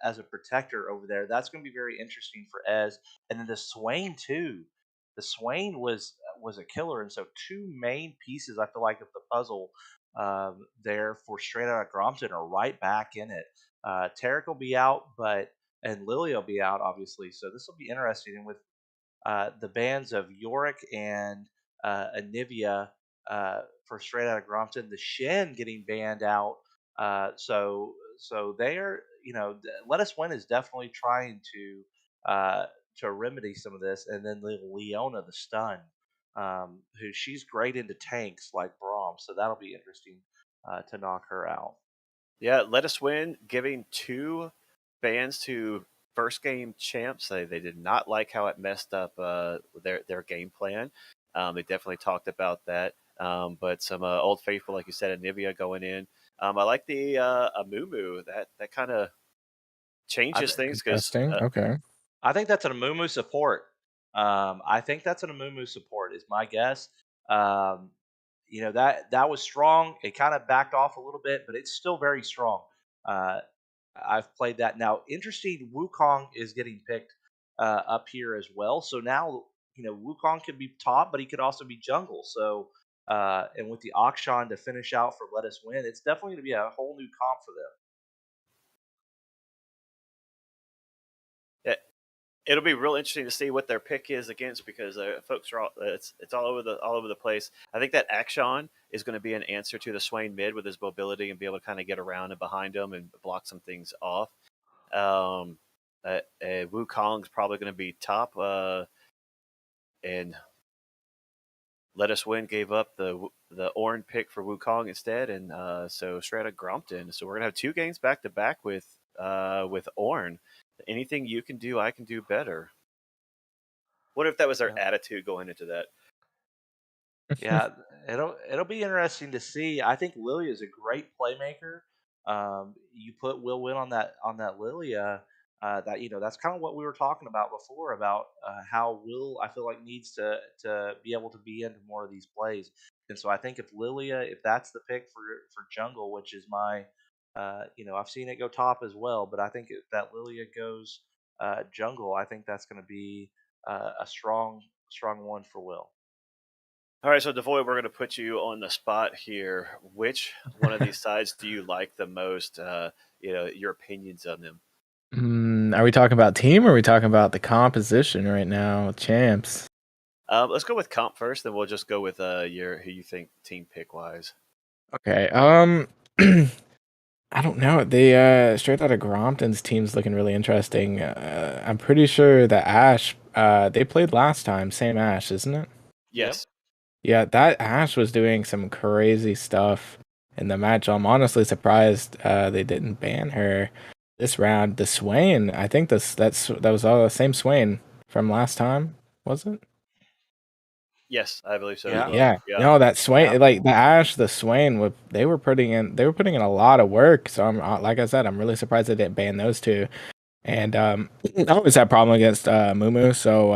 as a protector over there, that's going to be very interesting for Ez. And then the Swain too. The Swain was a killer, and so two main pieces I feel like of the puzzle there for straight out of Grompton are right back in it. Tarek will be out, but and Lily will be out, obviously. So this will be interesting. And with the bands of Yorick and Anivia for Straight Outta Grompton, the Shen getting banned out. So they are, Let Us Win is definitely trying to remedy some of this, and then the Leona, the stun, who she's great into tanks like Braum, so that'll be interesting to knock her out. Yeah, Let Us Win giving two bans to first game champs. They did not like how it messed up their game plan. They definitely talked about that. But some old faithful, like you said, Anivia going in. I like the Amumu. That kind of I changes th- things because Interesting. Okay. I think that's an Amumu support. I think that's an Amumu support is my guess. Um, that was strong. It kind of backed off a little bit, but it's still very strong. Uh, I've played that now. Interesting. Wukong is getting picked up here as well. So now Wukong could be top, but he could also be jungle. So and with the Akshan to finish out for Let Us Win, it's definitely going to be a whole new comp for them. it'll be real interesting to see what their pick is against because folks are it's all over the place. I think that Akshan is going to be an answer to the Swain mid with his mobility and be able to kind of get around and behind him and block some things off. Um, Wukong's probably going to be top, and Let Us Win gave up the Orn pick for Wukong instead, and so straight out of Grompton. So we're gonna have 2 games back to back with Orn. Anything you can do, I can do better. What if that was their Yeah. attitude going into that? Yeah, it'll be interesting to see. I think Lilia is a great playmaker. You put Will Win on that Lilia. That that's kind of what we were talking about before about how Will I feel like needs to be able to be into more of these plays. And so I think if Lilia, if that's the pick for jungle, which is my I've seen it go top as well, but I think if that Lilia goes jungle, I think that's going to be a strong one for Will. All right, so Devoy, we're going to put you on the spot here. Which one of these sides do you like the most? Your opinions on them. Are we talking about team or are we talking about the composition right now? Champs. Let's go with comp first, then we'll just go with your who you think team pick wise. Okay. I don't know. They straight out of Grompton's team's looking really interesting. I'm pretty sure the Ash they played last time, same Ash, isn't it? Yep. Yes. Yeah, that Ash was doing some crazy stuff in the match. I'm honestly surprised they didn't ban her this round. The Swain, I think that was all the same Swain from last time, was it? Yes, I believe so as Yeah. well. Yeah. Yeah. No, that Yeah. Swain, like the Ash, the Swain, they were putting in a lot of work. So I'm like I said, I'm really surprised they didn't ban those two. And I always have problem against Mumu, so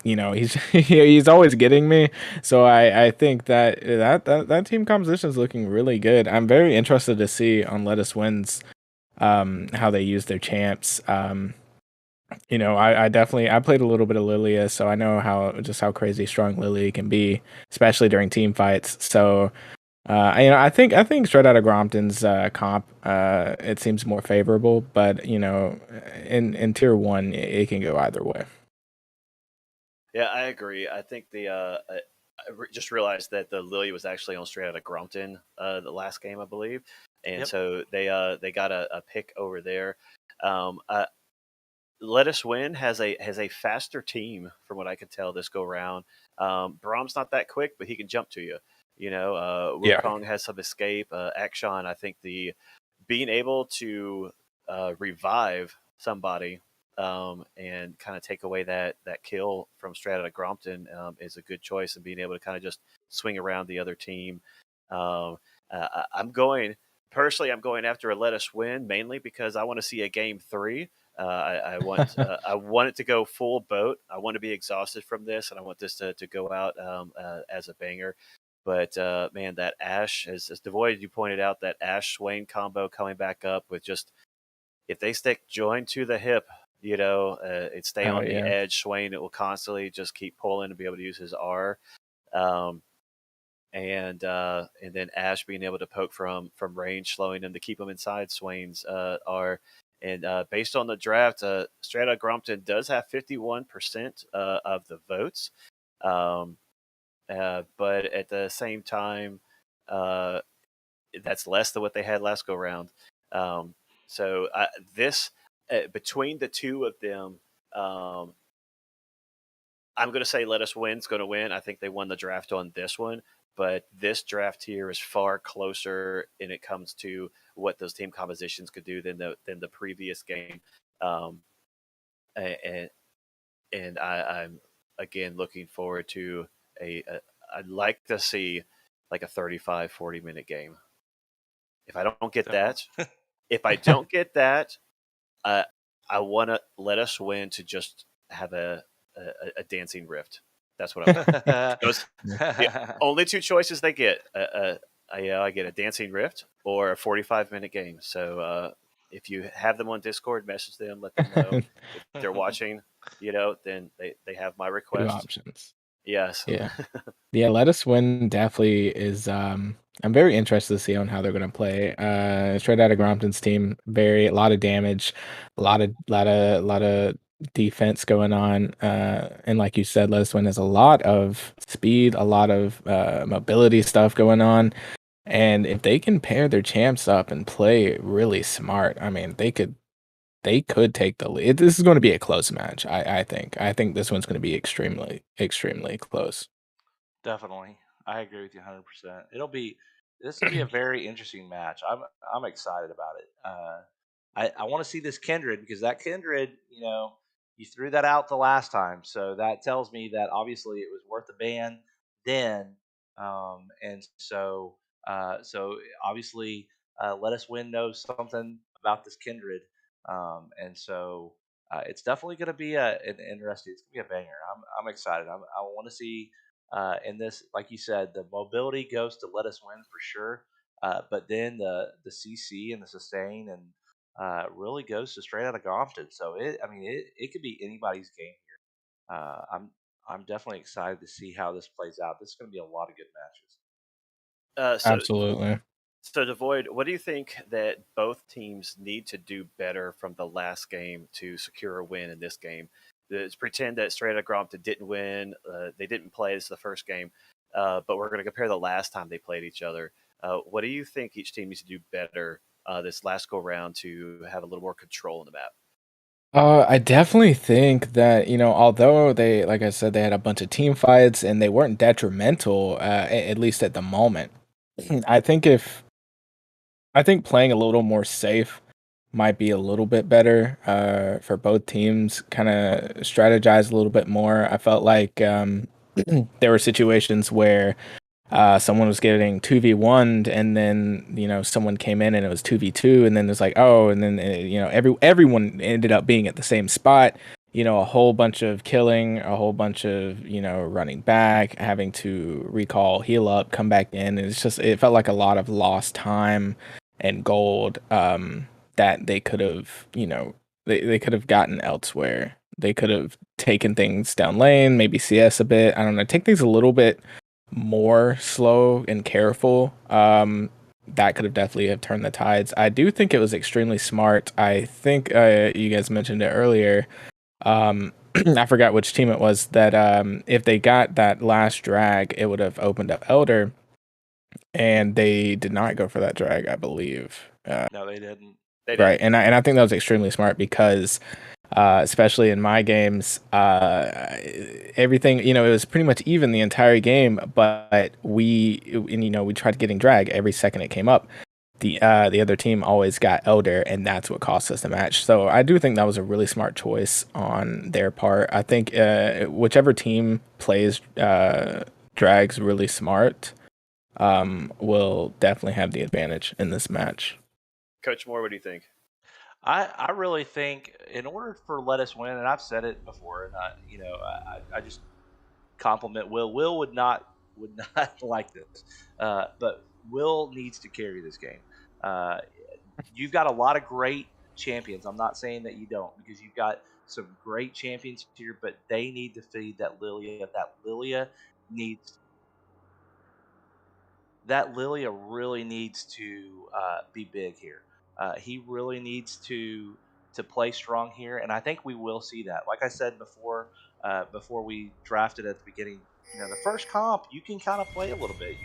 he's he's always getting me. So I think that team composition is looking really good. I'm very interested to see on Let Us Wins how they use their champs. I definitely I played a little bit of Lilia, so I know how crazy strong Lilia can be, especially during team fights. So I think straight out of Grompton's comp, it seems more favorable, but in tier one, it can go either way. Yeah, I agree. I think just realized that the Lily was actually on straight out of Grompton the last game, I believe, and Yep. so they got a pick over there. I, Let Us Win has a faster team from what I can tell this go round. Brahm's not that quick, but he can jump to you. Yeah. Wukong has some escape. Akshan, I think the being able to revive somebody and kind of take away that kill from Strata to Grompton is a good choice, and being able to kind of just swing around the other team. Um, I'm going personally. I'm going after a Let Us Win mainly because I want to see a game 3. I want it to go full boat. I want to be exhausted from this, and I want this to go out as a banger. But man, that Ash, as Devoid, you pointed out, that Ash Swain combo coming back up with just if they stick join to the hip, it stay Oh on the yeah. edge. Swain, it will constantly just keep pulling and be able to use his R. Um, and then Ash being able to poke from range, slowing them to keep them inside Swain's R. And based on the draft, Strata Grompton does have 51% of the votes, um, but at the same time, uh, that's less than what they had last go round. Um, so this between the two of them, um, I'm going to say Let Us Win's going to win. I think they won the draft on this one, but this draft here is far closer when it comes to what those team compositions could do than the previous game. Um, and I'm again looking forward to I'd like to see like a 35-40 minute game. If I don't get Definitely. that, if I don't get that, uh, I want to Let Us Win to just have a dancing rift. That's what I want. Those the only two choices they get. I get a dancing rift or a 45-minute game. So if you have them on Discord, message them, let them know if they're watching. Then they have my Two request. options. Yes. Yeah. Yeah, Let Us Win definitely is I'm very interested to see on how they're gonna play. Straight out of Grompton's team, a lot of damage, a lot of defense going on. And like you said, Let Us Win has a lot of speed, a lot of mobility stuff going on. And if they can pair their champs up and play really smart, I mean they could take the lead. This is going to be a close match, I think. I think this one's going to be extremely, extremely close. Definitely, I agree with you 100%. This will be a very interesting match. I'm excited about it. I want to see this Kindred because that Kindred, you threw that out the last time, so that tells me that obviously it was worth the ban then, and so obviously Let Us Win knows something about this Kindred, and so it's definitely going to be an interesting. It's going to be a banger. I'm excited. I want to see in this, like you said, the mobility goes to Let Us Win for sure, but then the CC and the sustain and really goes to Straight Out of Grompton. So it could be anybody's game here. I'm definitely excited to see how this plays out. This is going to be a lot of good matches. So Absolutely. So, Devoid, what do you think that both teams need to do better from the last game to secure a win in this game? Let's pretend that Straight Outta Grompton didn't win. They didn't play. This is the first game. But we're going to compare the last time they played each other. What do you think each team needs to do better this last go round to have a little more control in the map? I definitely think that, although they, like I said, they had a bunch of team fights and they weren't detrimental, at least at the moment. I think if I think playing a little more safe might be a little bit better for both teams. Kind of strategize a little bit more. I felt like there were situations where someone was getting 2v1'd and then someone came in and it was 2v2 and then it's like, oh, and then everyone ended up being at the same spot, a whole bunch of killing, a whole bunch of running back, having to recall, heal up, come back in. It felt like a lot of lost time and gold that they could have they could have gotten elsewhere. They could have taken things down lane, maybe CS a bit, I don't know, take things a little bit more slow and careful. That could have definitely have turned the tides. I do think it was extremely smart. I think you guys mentioned it earlier. I forgot which team it was that if they got that last drag, it would have opened up Elder, and they did not go for that drag, I believe. No, they didn't. They Right, didn't. and I think that was extremely smart because especially in my games, everything, it was pretty much even the entire game, but we tried getting drag every second it came up. The other team always got Elder, and that's what cost us the match. So I do think that was a really smart choice on their part. I think whichever team plays drags really smart will definitely have the advantage in this match. Coach Moore, what do you think? I really think in order for Let Us Win, and I've said it before, and I just compliment Will. Will would not like this, but Will needs to carry this game. Uh, you've got a lot of great champions. I'm not saying that you don't, because you've got some great champions here, but they need to feed that Lilia. Needs that Lilia really needs to be big here. He really needs to play strong here, and I think we will see that. Like I said before, before we drafted at the beginning, the first comp you can kind of play a little bit.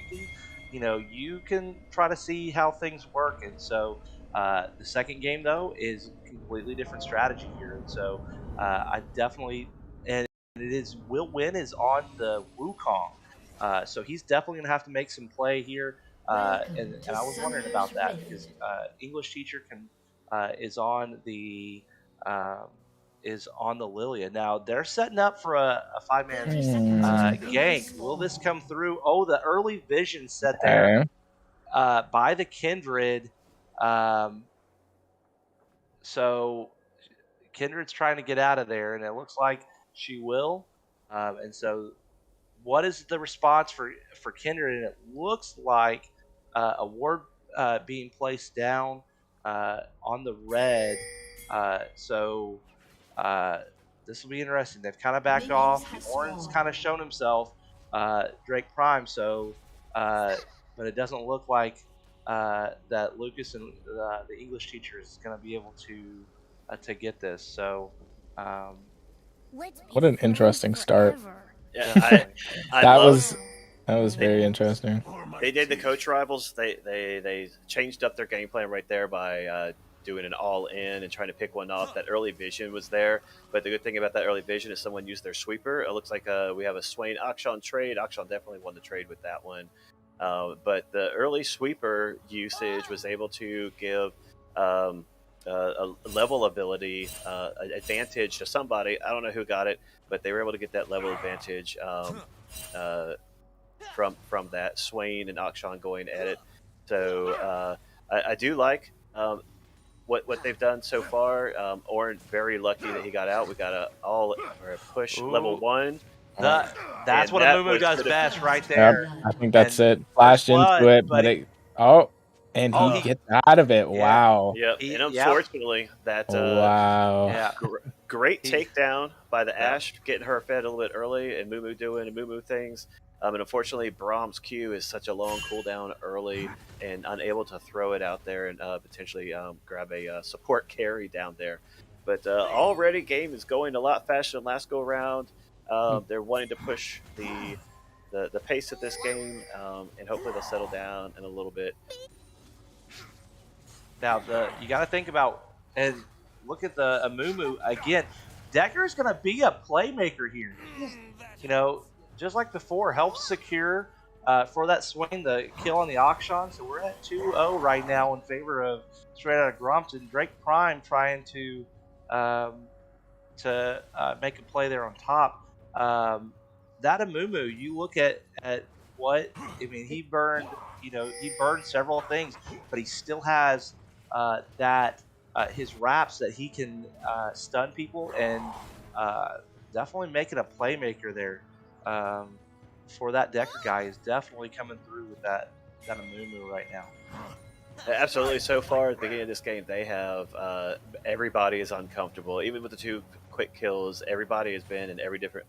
You can try to see how things work, and so the second game though is completely different strategy here, and so I definitely and it is Will Win is on the Wukong. So he's definitely going to have to make some play here. And I was wondering about that because English teacher can is on the um, Lilia. Now they're setting up for a 5-man gank. Will this come through? Oh, the early vision set there Okay. by the Kindred. Um, so Kindred's trying to get out of there, and it looks like she will. And so what is the response for Kindred? And it looks like a ward being placed down on the red. So this will be interesting. They've kind of backed off. Oran's kind of shown himself, Drake Prime. So, but it doesn't look like that Lucas and the English teacher is going to be able to get this. So. Um, What an interesting start. Yeah, Definitely. I That love was that was they, very interesting. they did the coach rivals. They changed up their game plan right there by doing an all-in and trying to pick one off. That early vision was there, but the good thing about that early vision is someone used their sweeper. It looks like we have a Swain Akshan trade. Akshan definitely won the trade with that one. But the early sweeper usage was able to give a level ability advantage to somebody. I don't know who got it, but they were able to get that level advantage uh, from that Swain and Akshan going at it. So I do like what they've done so far. Orin very lucky that he got out. We got a push level Ooh. 1. That's And what that Amumu was does gonna- best right Yep, there. I think that's And it. Flashed into blood, it, but but it and Oh, he he- gets out of it. yeah. Wow. Yep, and unfortunately, that Wow. Yeah. great He- takedown by the Yeah. Ashe, getting her fed a little bit early, and Mumu doing Mumu things. And unfortunately, Brahm's Q is such a long cooldown early and unable to throw it out there and potentially grab a support carry down there. But already, game is going a lot faster than last go around. They're wanting to push the pace of this game, and hopefully they'll settle down in a little bit. Now you got to think about and look at the Amumu again. Decker's going to be a playmaker here. You know, just like before, helps secure for that swing the kill on the Akshan. So we're at 2-0 right now in favor of straight out of Grompton. Drake Prime trying to make a play there on top. That Amumu, you look at what I mean. He burned several things, but he still has that his wraps that he can stun people and definitely making a playmaker there. For that Decker guy is definitely coming through with that Amumu right now. Absolutely. So far at the beginning of this game, they have everybody is uncomfortable. Even with the 2 quick kills, everybody has been in every different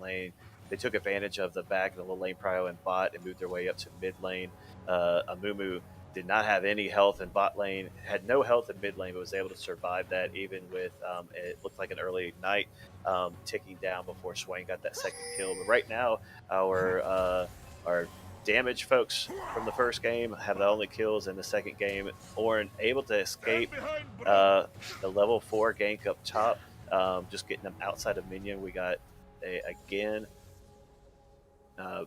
lane. They took advantage of the back of the little lane prio and bot and moved their way up to mid lane. Amumu did not have any health in bot lane, had no health in mid lane, but was able to survive that even with it looked like an early ignite ticking down before Swain got that second kill. But right now, our damage folks from the first game have the only kills in the second game. Orin able to escape the level 4 gank up top, just getting them outside of minion. We got again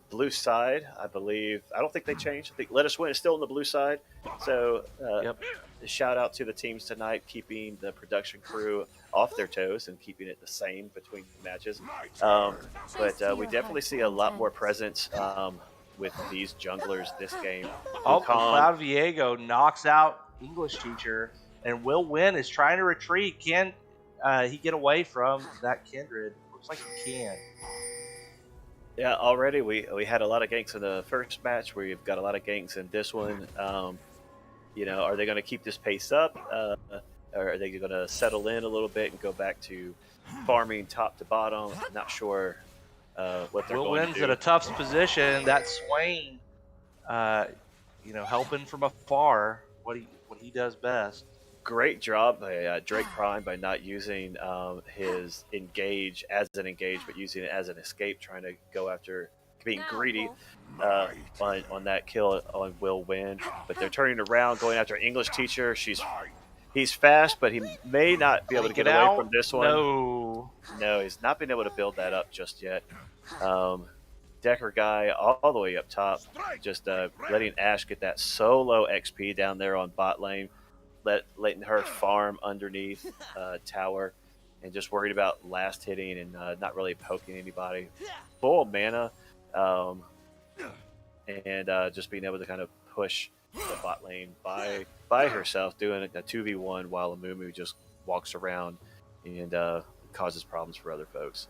blue side, I believe. I don't think they changed. I think Let Us Win is still on the blue side. So Yep. shout out to the teams tonight, keeping the production crew off their toes and keeping it the same between matches. But we definitely see a lot more presence with these junglers this game. Oh, Wukong, Cloud Viego knocks out English teacher, and Will Win is trying to retreat. Can he get away from that Kindred? Looks like he can. yeah, already we had a lot of ganks in the first match. We've got a lot of ganks in this one. Are they going to keep this pace up? Or are they going to settle in a little bit and go back to farming top to bottom? I'm not sure what they're Will going Win's to do. in a tough position. That Swain, helping from afar, what he does best. Great job by Drake Prime by not using his engage as an engage, but using it as an escape, trying to go after being greedy on that kill on Will Win. But they're turning around, going after English teacher. He's fast, but he may not be able to get away from this one. No, he's not been able to build that up just yet. Decker guy all the way up top, just letting Ashe get that solo XP down there on bot lane, letting her farm underneath tower, and just worried about last hitting and not really poking anybody. Full mana, and just being able to kind of push the bot lane by herself, doing a 2v1 while Amumu just walks around and causes problems for other folks.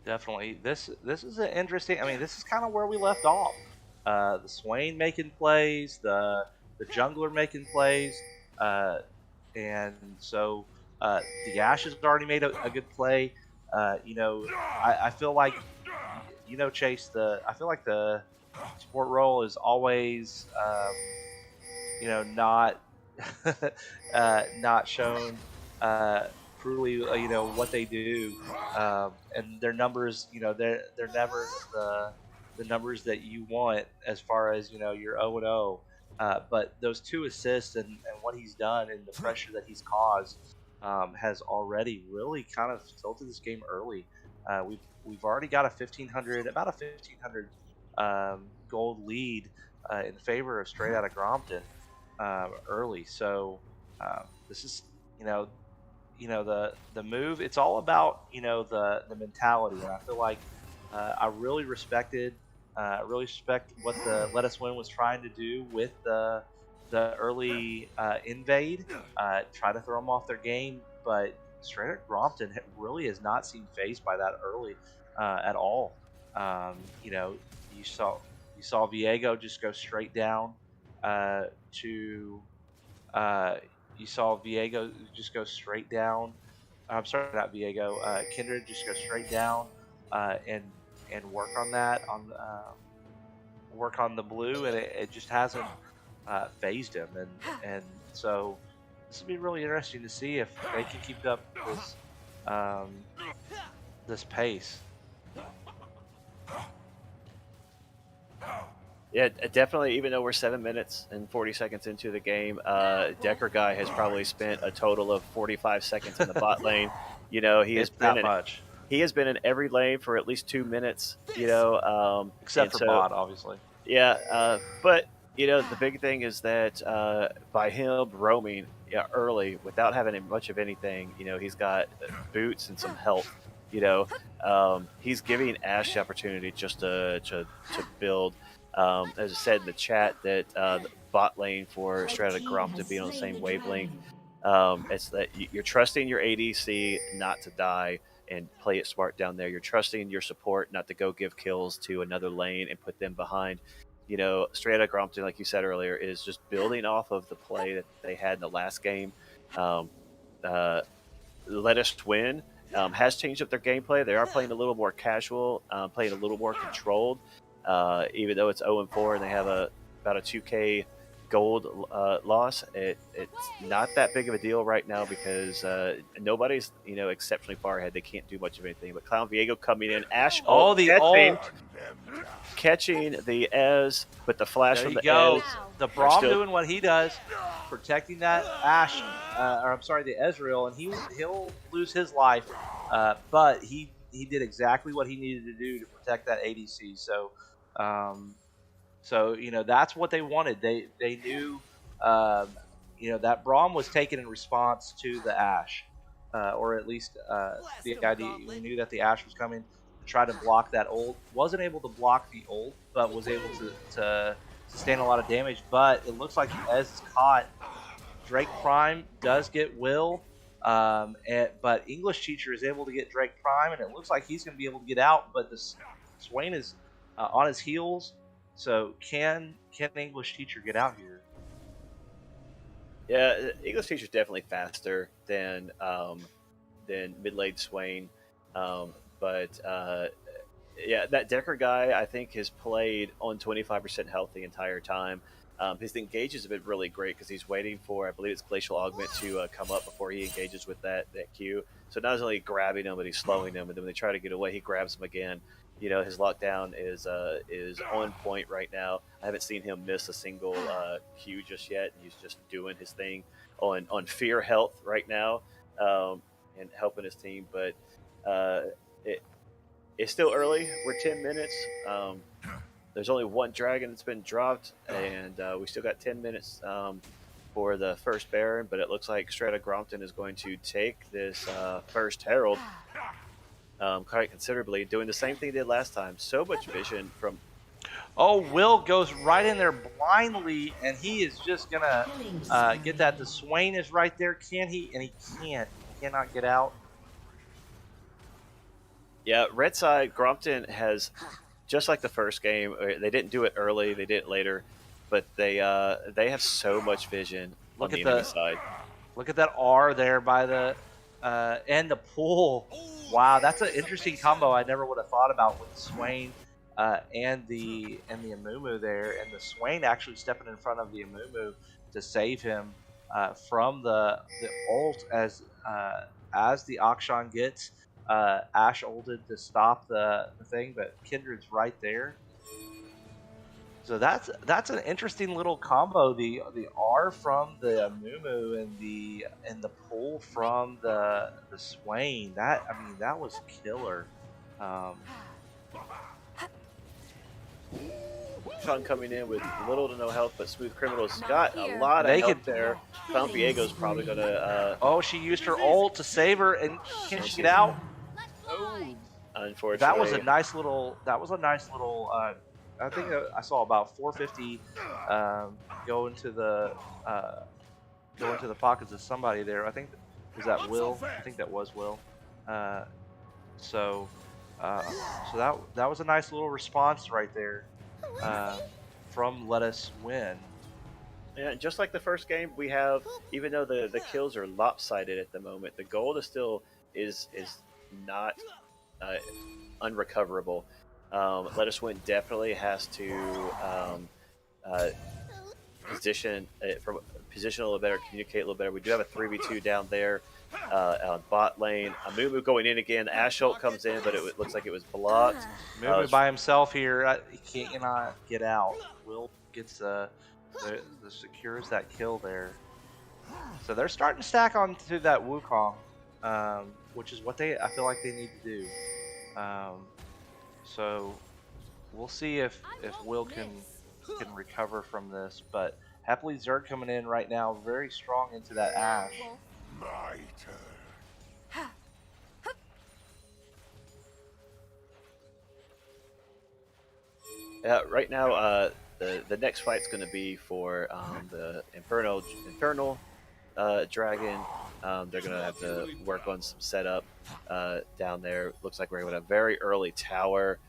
Definitely. This is an interesting. I mean, this is kind of where we left off. The Swain making plays, the jungler making plays, and so the Ashe has already made a good play. I feel like Chase. I feel like the support role is always not not shown truly what they do, and their numbers they're never the numbers that you want as far as your 0-0. But those 2 assists and what he's done and the pressure that he's caused has already really kind of tilted this game early. We've already got about a 1500 gold lead in favor of Straight Outta Grompton early. So this is you know the move. It's all about the mentality, and I feel like I really respect what the Let Us Win was trying to do with the early invade, try to throw them off their game, but Straight Up Grompton really has not seemed phased by that early at all. You know, you saw Viego just go straight down to you saw Viego just go straight down. I'm sorry, not Viego. Kindred just go straight down and work on that work on the blue, and it just hasn't phased him. And so this will be really interesting to see if they can keep up um, this pace. Yeah, definitely. Even though we're 7 minutes and 40 seconds into the game, Decker guy has probably spent a total of 45 seconds in the bot lane. You know, It's that much, he has been in every lane for at least 2 minutes. except for bot, obviously. Yeah, but the big thing is that by him roaming early without having much of anything, he's got boots and some health. He's giving Ash the opportunity just to build. As I said in the chat, that the bot lane for Strata Grump to be on the same wavelength. It's that you're trusting your ADC not to die and play it smart down there. You're trusting your support not to go give kills to another lane and put them behind. Straight out Grompton, like you said earlier, is just building off of the play that they had in the last game. Um, Let Us Win has changed up their gameplay. They are playing a little more casual, playing a little more controlled. Even though it's 0-4 and they have about a 2K gold loss, it's not that big of a deal right now because nobody's exceptionally far ahead. They can't do much of anything. But Clown Viego coming in, Ash catching the Ez, but the flash there from you the go. Ez. The Braum doing what he does, protecting that Ash, or I'm sorry, the Ezreal, and he'll lose his life, but he did exactly what he needed to do to protect that ADC. So, that's what they wanted. They knew, that Braum was taken in response to the Ash, or at least the idea. We knew that the Ash was coming to try to block that ult. Wasn't able to block the ult, but was able to sustain a lot of damage. But it looks like Ez is caught. Drake Prime does get Will, but English Teacher is able to get Drake Prime, and it looks like he's going to be able to get out. But the Swain is on his heels. So can English Teacher get out here? Yeah, English Teacher is definitely faster than mid lane Swain, but yeah, that Decker guy I think has played on 25% health the entire time. His engages have been really great because he's waiting for, I believe it's Glacial Augment to come up before he engages with that Q. So not only grabbing him, but he's slowing him, and then when they try to get away, he grabs him again. His lockdown is on point right now. I haven't seen him miss a single Q just yet. He's just doing his thing on Fear Health right now, and helping his team. But it's still early. We're 10 minutes. There's only one dragon that's been dropped, and we still got 10 minutes for the first Baron, but it looks like Strata Grompton is going to take this first Herald quite considerably, doing the same thing they did last time. So much vision from... Oh, Will goes right in there blindly, and he is just going to get that. The Swain is right there. Can he? And he can't. He cannot get out. Yeah, red side, Grompton has... Just like the first game, they didn't do it early, they did it later, but they have so much vision on the enemy side. Look at that R there by the and the pool. Wow, that's an interesting combo I never would have thought about with the Swain and the Amumu there, and the Swain actually stepping in front of the Amumu to save him from the ult as the Akshan gets. Ash ulted to stop the thing, but Kindred's right there. So that's an interesting little combo. The R from the Amumu and the pull from the Swain. That, I mean, that was killer. Sean coming in with little to no health, but Smooth Criminal's got a lot of They health could. there. Don Diego's probably gonna. Oh, she used her ult to save her, and can she get out? Oh, Unfortunately, that was a nice little. That was a nice little. I think I saw about 450 go into the pockets of somebody there. I think was that Will. I think that was Will. So that was a nice little response right there from Let Us Win. Yeah, just like the first game, we have, even though the kills are lopsided at the moment, the gold is still is not unrecoverable. Let Us Win definitely has to position position a little better, communicate a little better. We do have a 3v2 down there on bot lane. Amumu going in again. Ashult comes in, but it looks like it was blocked. Amumu by himself here. He cannot get out. Will gets the secures that kill there. So they're starting to stack onto that Wukong, which is what I feel like they need to do. So we'll see if Will can recover from this, but happily Zerg coming in right now, very strong into that Ashe. My turn. Right now, the next fight's going to be for the Infernal Dragon. They're going to have to work on some setup down there. Looks like we're going to have a very early tower.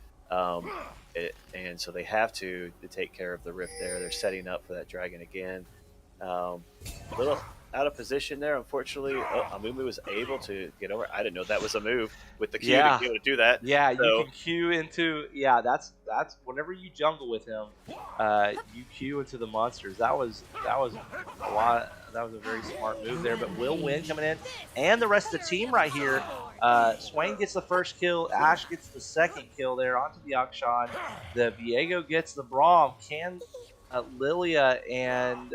And so they have to take care of the rift there. They're setting up for that dragon again. A little out of position there, unfortunately. Amumu was able to get over. I didn't know that was a move with the Q to be able to do that. Yeah, so, you can Q into. Yeah, that's whenever you jungle with him, you Q into the monsters. That was a lot. That was a very smart move there. But Will Win coming in, and the rest of the team right here. Swain gets the first kill. Ashe gets the second kill there onto the Akshan. The Viego gets the Braum. Can Lilia and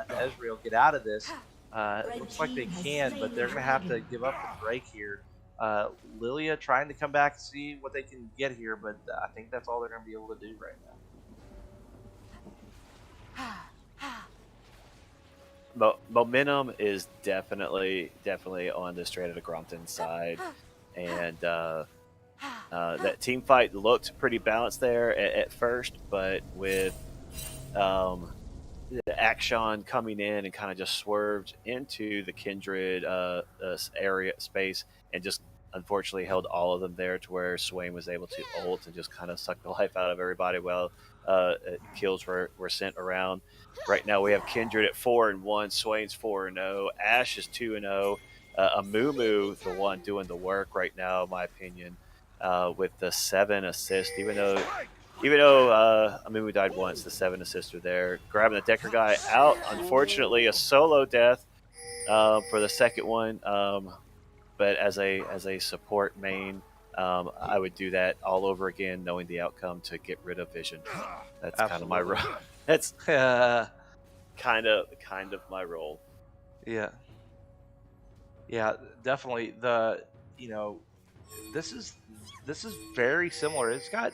Ezreal get out of this? It looks like they can, but they're going to have to give up the Drake here. Lilia trying to come back and see what they can get here, but I think that's all they're going to be able to do right now. Momentum is definitely on the straight of the Grompton side, and that team fight looked pretty balanced there at first, but with the Akshan coming in and kind of just swerved into the Kindred area space and just unfortunately held all of them there to where Swain was able to ult and just kind of suck the life out of everybody while kills were sent around. Right now we have Kindred at 4-1, Swain's 4-0, Ashe is 2-0, Amumu the one doing the work right now, in my opinion, with the 7 assists, even though Amumu died once, the 7 assists are there. Grabbing the Decker guy out, unfortunately a solo death for the second one, but as a support main, I would do that all over again, knowing the outcome to get rid of Vision. That's kind of my role. That's kind of my role. Yeah, definitely. This is very similar. It's got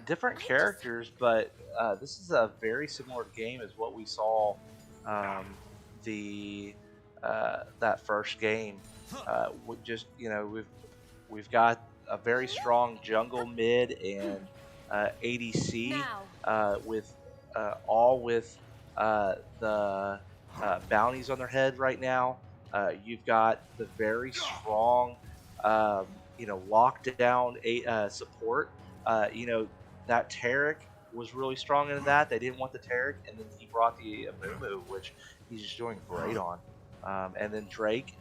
different characters, but this is a very similar game as what we saw that first game. We've got a very strong jungle mid and ADC with the bounties on their head right now. You've got the very strong lockdown support. That Tarek was really strong in that. They didn't want the Tarek, and then he brought the Amumu, which he's just doing great on. And then Drake,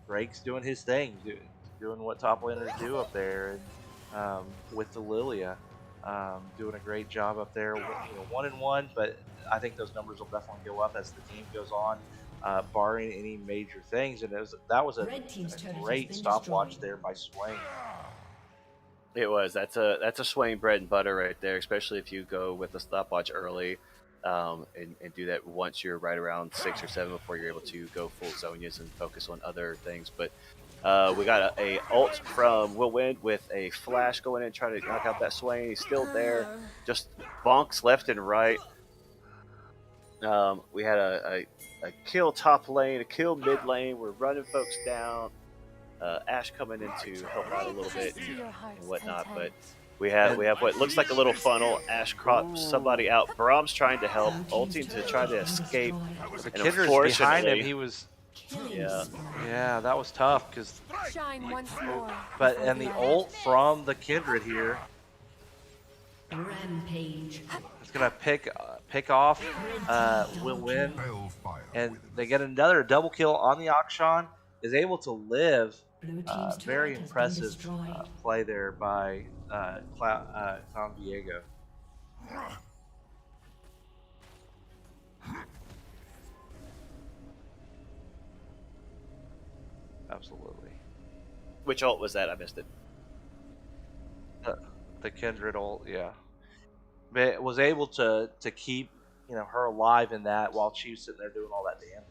Drake's doing his thing, doing what top laners do up there, and with the Lilia, doing a great job up there. 1-1, but I think those numbers will definitely go up as the game goes on, barring any major things. And that was a great stopwatch there by Swain. It was. That's a Swain bread and butter right there, especially if you go with the stopwatch early, and do that once you're right around 6 or 7 before you're able to go full Zonias and focus on other things. But we got a ult from Will Wind with a flash going in, trying to knock out that Swain. He's still there, just bonks left and right. We had a kill top lane, a kill mid lane. We're running folks down. Ash coming in to help out a little bit and whatnot, but we have what looks like a little funnel. Ash crops somebody out. Brahm's trying to help, ulting to try to escape. The And Kindred's behind him. unfortunately, He was. yeah, Yeah, that was tough because. Shine once more. But and the ult from the Kindred here Rampage. is gonna pick off Will Win, and they get another double kill on the Akshan. Is able to live. Blue team's Very turret has been impressive destroyed. play there by Clown Diego. Absolutely. which ult was that? I missed it. The Kindred ult, yeah. But was able to keep her alive in that while she was sitting there doing all that damage.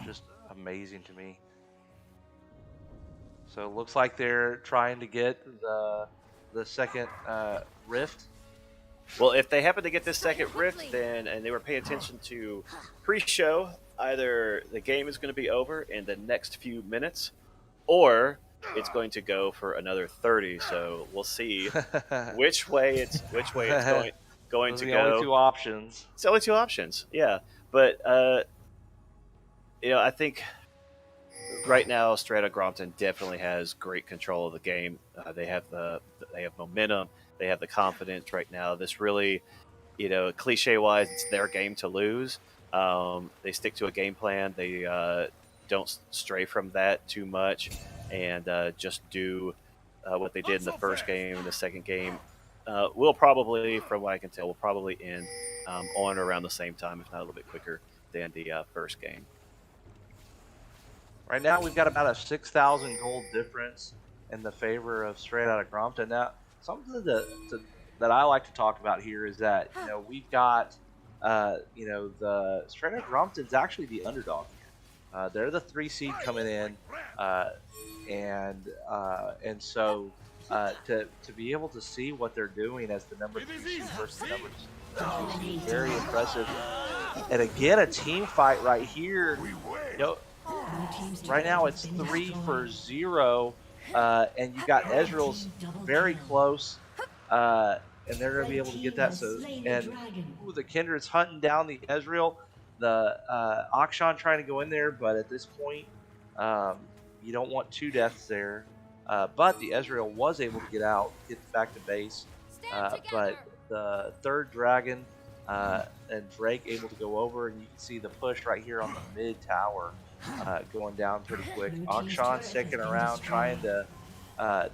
Just amazing to me. So it looks like they're trying to get the second rift. Well, if they happen to get this second rift, then and they were paying attention to pre-show, either the game is going to be over in the next few minutes, or it's going to go for another 30. So we'll see which way it's going Those to are the go. only two options. It's only two options, yeah. But I think right now Strata Grompton definitely has great control of the game. They have momentum. They have the confidence right now. This really, cliche-wise, it's their game to lose. They stick to a game plan. They don't stray from that too much, and just do what they did in the first game and the second game. We'll probably, from what I can tell, will probably end on around the same time, if not a little bit quicker than the first game. Right now, we've got about a 6,000 gold difference in the favor of Straight Outta Grompton. Now, something that I like to talk about here is that we've got the Straight Outta Grompton's actually the underdog here. They're the 3 seed coming in, and so to be able to see what they're doing as the number 3 seed versus the number 2 seed is very impressive. And again, a team fight right here. Right now it's 3-0, and you got Ezreal's very close, and they're going to be able to get that. So, and the Kindred's hunting down the Ezreal, the Akshan trying to go in there, but at this point, you don't want 2 deaths there. But the Ezreal was able to get out, get back to base, but the third dragon and Drake able to go over, and you can see the push right here on the mid tower. Going down pretty quick. Akshan sticking around, trying to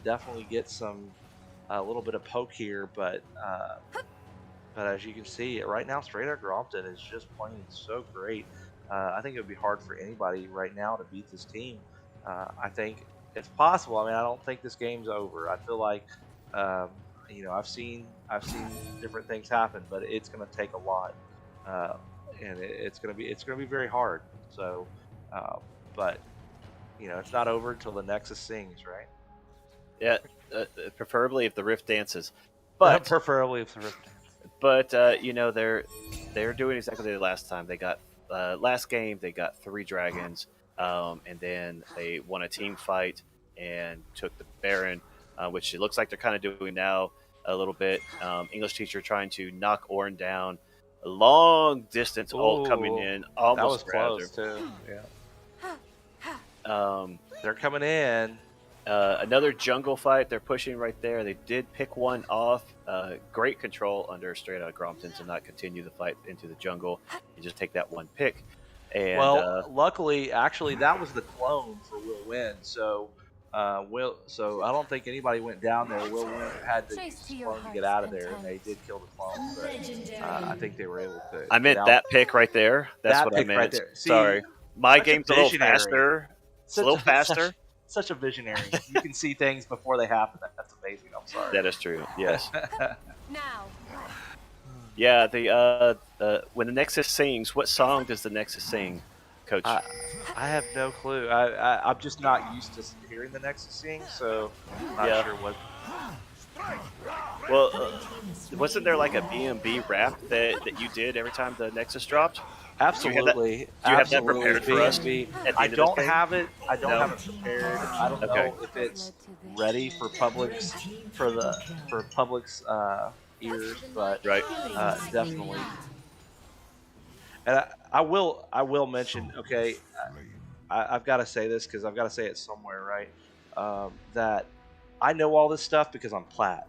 definitely get a little bit of poke here, but as you can see, right now, Straight Outta Grompton is just playing so great. I think it would be hard for anybody right now to beat this team. I think it's possible. I mean, I don't think this game's over. I feel like, I've seen different things happen, but it's going to take a lot, and it's going to be very hard. So. But it's not over until the Nexus sings, right? Yeah, preferably if the Rift dances, but preferably if the Rift dances. But they're doing exactly what they did last time. They got last game they got 3 dragons, and then they won a team fight and took the Baron, which it looks like they're kind of doing now a little bit. English teacher trying to knock Ornn down. A long distance ult coming in, almost that was close too. Yeah. They're coming in. Another jungle fight. They're pushing right there. They did pick one off. Great control under Straight Outta Grompton to not continue the fight into the jungle and just take that one pick. And luckily, actually, that was the clone for Will Win. So, so I don't think anybody went down there. Will Win had to use his clone to get out of there, and they did kill the clone. But I think they were able to. I meant that pick right there. That's what I meant. Right there. See, sorry, my game's a little visionary. faster. It's a little faster. such a visionary. You can see things before they happen. That's amazing. I'm sorry. That is true. Yes. Now. Yeah. When the Nexus sings, what song does the Nexus sing, Coach? I have no clue. I'm just not used to hearing the Nexus sing, so I'm not sure what. Well, wasn't there like a B&B rap that you did every time the Nexus dropped? Absolutely. Do you have that prepared for us? B&B. At the I end of don't this game? have it. I don't No? have it prepared. I don't Okay. know if it's ready for public's ears, but Right. definitely. And I will mention. Okay, I've got to say this because I've got to say it somewhere, right? That I know all this stuff because I'm plat.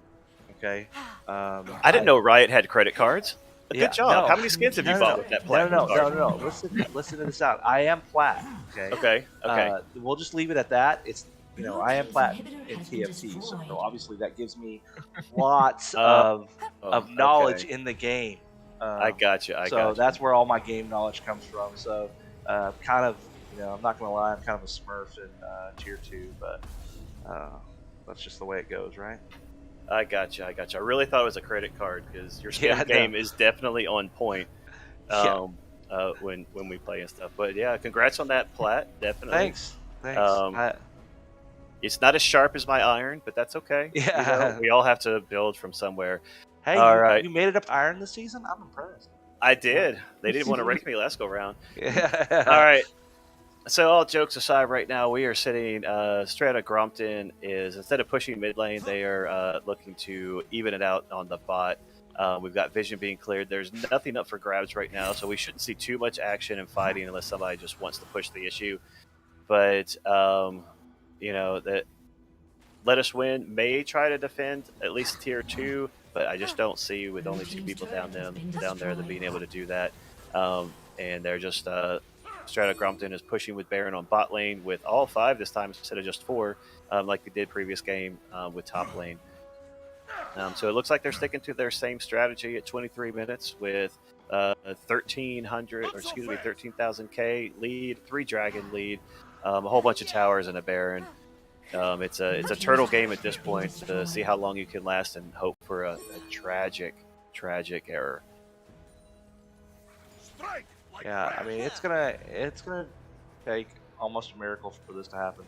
Okay. I didn't know Riot had credit cards. Good job. How many skins have you bought with that platinum card? No. Listen to this out. I am plat. Okay. Okay. We'll just leave it at that. It's I am plat in TFT, so obviously that gives me lots of knowledge in the game. I got you. So that's where all my game knowledge comes from. So kind of, I'm not gonna lie, I'm kind of a Smurf in Tier 2, but that's just the way it goes, right? I got you. I really thought it was a credit card because your skin game is definitely on point when we play and stuff. But yeah, congrats on that plat. Definitely. Thanks. It's not as sharp as my iron, but that's okay. Yeah. We all have to build from somewhere. Hey, all right. You made it up to iron this season? I'm impressed. I did. They didn't want to wreck me last go round. Yeah. All right. So all jokes aside, right now we are sitting straight out. Grompton is, instead of pushing mid lane, they are looking to even it out on the bot. We've got vision being cleared. There's nothing up for grabs right now, so we shouldn't see too much action and fighting unless somebody just wants to push the issue. But that Let Us Win may try to defend at least tier 2, but I just don't see, with only 2 people down there, them being able to do that. And they're just Strata Grompton is pushing with Baron on bot lane with all 5 this time instead of just 4, like they did previous game with top lane. So it looks like they're sticking to their same strategy at 23 minutes with 13,000 K lead, 3 dragon lead, a whole bunch of towers and a Baron. It's a turtle game at this point to see how long you can last and hope for a tragic error. Yeah, I mean it's gonna take almost a miracle for this to happen.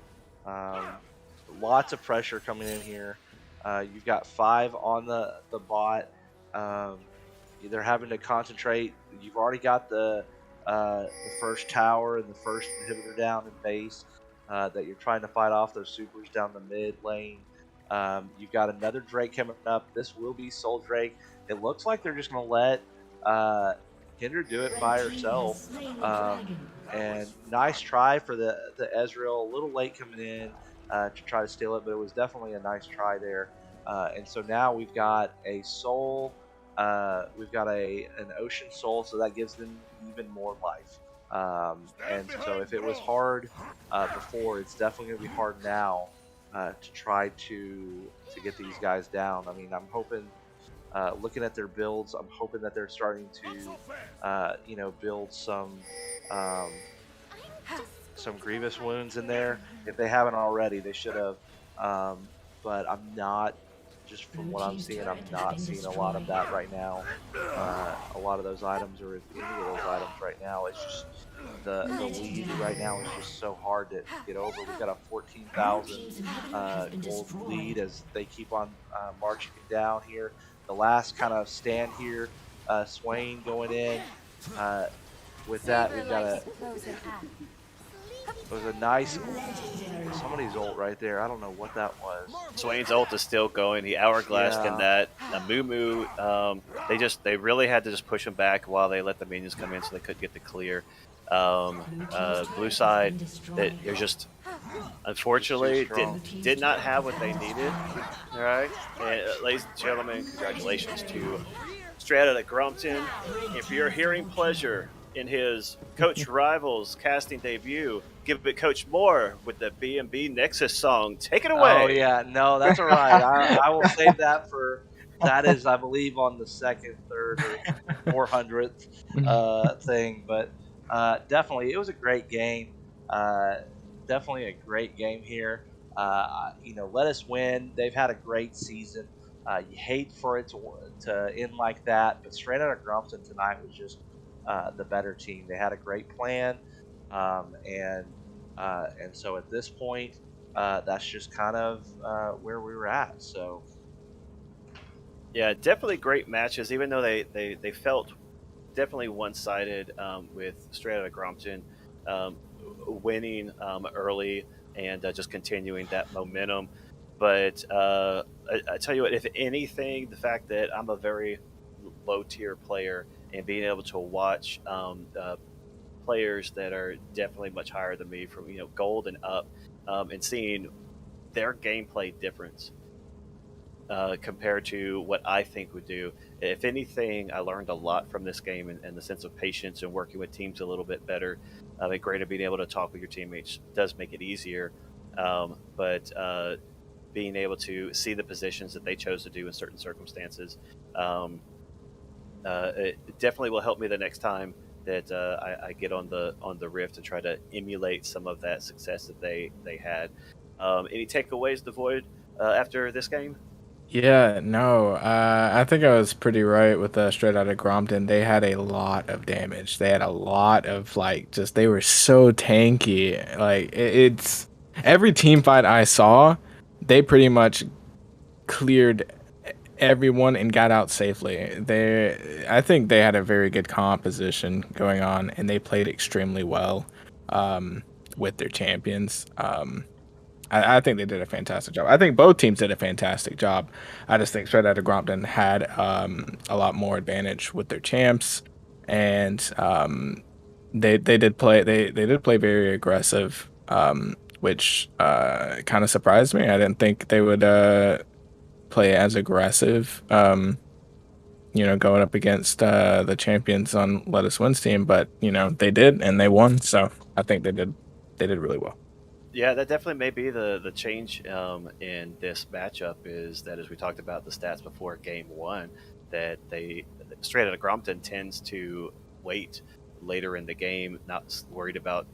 Lots of pressure coming in here. You've got 5 on the bot. They're having to concentrate. You've already got the first tower and the first inhibitor down in base that you're trying to fight off those supers down the mid lane. You've got another Drake coming up. This will be Soul Drake. It looks like they're just going to let Kendra do it by herself. And nice try for the Ezreal. A little late coming in to try to steal it, but it was definitely a nice try there. And so now we've got a Soul. We've got an Ocean Soul, so that gives them even more life. And so if it was hard before, it's definitely going to be hard now to try to get these guys down. I mean, I'm hoping, looking at their builds, I'm hoping that they're starting to, build some grievous wounds in there. If they haven't already, they should have. But I'm not. Just from what I'm seeing, I'm not seeing a lot of that right now. A lot of those items, or any of those items right now, it's just the lead right now is just so hard to get over. We've got a 14,000 gold lead as they keep on marching down here. The last kind of stand here, Swain going in. With that, we've got it was a nice, somebody's ult right there. I don't know what that was. Swain's ult is still going. He hourglassed in that. Mumu, they really had to just push him back while they let the minions come in so they couldn't get the clear. Blue side, that they're just unfortunately did not have what they needed. All right, and ladies and gentlemen, congratulations to Strata at Grompton. If you're hearing pleasure in his Coach Rivals casting debut, give it Coach more with the B&B Nexus song. Take it away. Oh yeah, no, that's all right. I will save that for. That is, I believe, on the 2nd, 3rd, or 400th thing. But definitely, it was a great game. definitely a great game here. Let us win. They've had a great season. You hate for it to end like that, but straight out of Grompton tonight was just the better team. They had a great plan, and so at this point, that's just kind of where we were at. So Yeah, definitely great matches. Even though they felt definitely one sided with straight out of Grompton um, winning early and just continuing that momentum. But I tell you what, if anything, the fact that I'm a very low tier player and being able to watch players that are definitely much higher than me from gold and up, and seeing their gameplay difference compared to what I think would do. If anything, I learned a lot from this game and the sense of patience and working with teams a little bit better. And granted, being able to talk with your teammates does make it easier, but being able to see the positions that they chose to do in certain circumstances, um, it definitely will help me the next time that I get on the Rift and try to emulate some of that success that they had. Any takeaways, Devoid, after this game? Yeah, no, I think I was pretty right with Straight Outta Grompton. They had a lot of damage. They had a lot of like just they were so tanky. Like it's every team fight I saw, they pretty much cleared everyone and got out safely. I think they had a very good composition going on, and they played extremely well um, with their champions. I think they did a fantastic job. I think both teams did a fantastic job. I just think Straight Outta Grompton had a lot more advantage with their champs, and they did play they did play very aggressive, which kind of surprised me. I didn't think they would play as aggressive. Going up against the champions on Let Us Win's team, but they did and they won. So I think they did really well. Yeah, that definitely may be the change in this matchup is that as we talked about the stats before game one, that they straight out of Grompton tends to wait later in the game, not worried about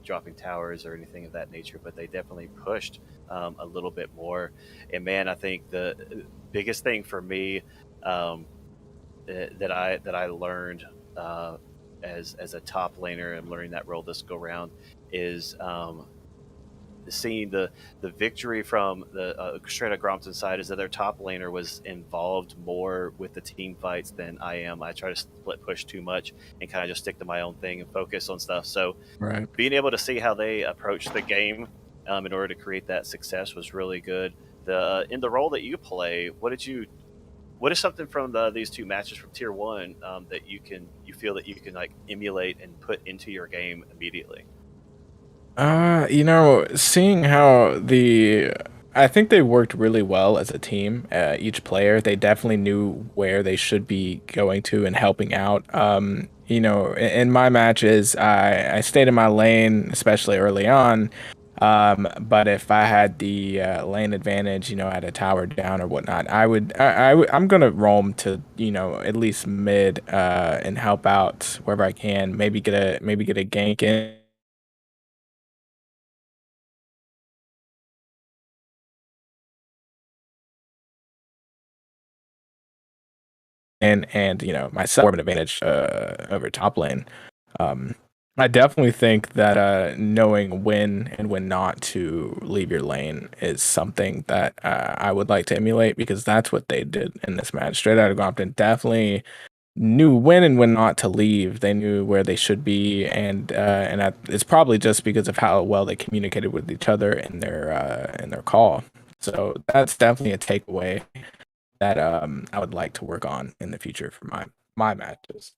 dropping towers or anything of that nature, but they definitely pushed a little bit more. And man, I think the biggest thing for me um, that I learned as a top laner and learning that role this go round is seeing the victory from the straight up Grompton side is that their top laner was involved more with the team fights than I am. I try to split push too much and kind of just stick to my own thing and focus on stuff. So Right. being able to see how they approach the game in order to create that success was really good. The in the role that you play, what is something from these two matches from Tier One that you feel that you can like emulate and put into your game immediately? Seeing how I think they worked really well as a team. Each player, they definitely knew where they should be going to and helping out. In my matches, I stayed in my lane, especially early on. But if I had the lane advantage, I had a tower down or whatnot, I'm gonna roam to, at least mid, and help out wherever I can. Maybe get a gank in and myself have an advantage over top lane. Um, I definitely think that knowing when and when not to leave your lane is something that I would like to emulate because that's what they did in this match. Straight out of Grompton definitely knew when and when not to leave. They knew where they should be, and it's probably just because of how well they communicated with each other in their call. So that's definitely a takeaway that I would like to work on in the future for my matches.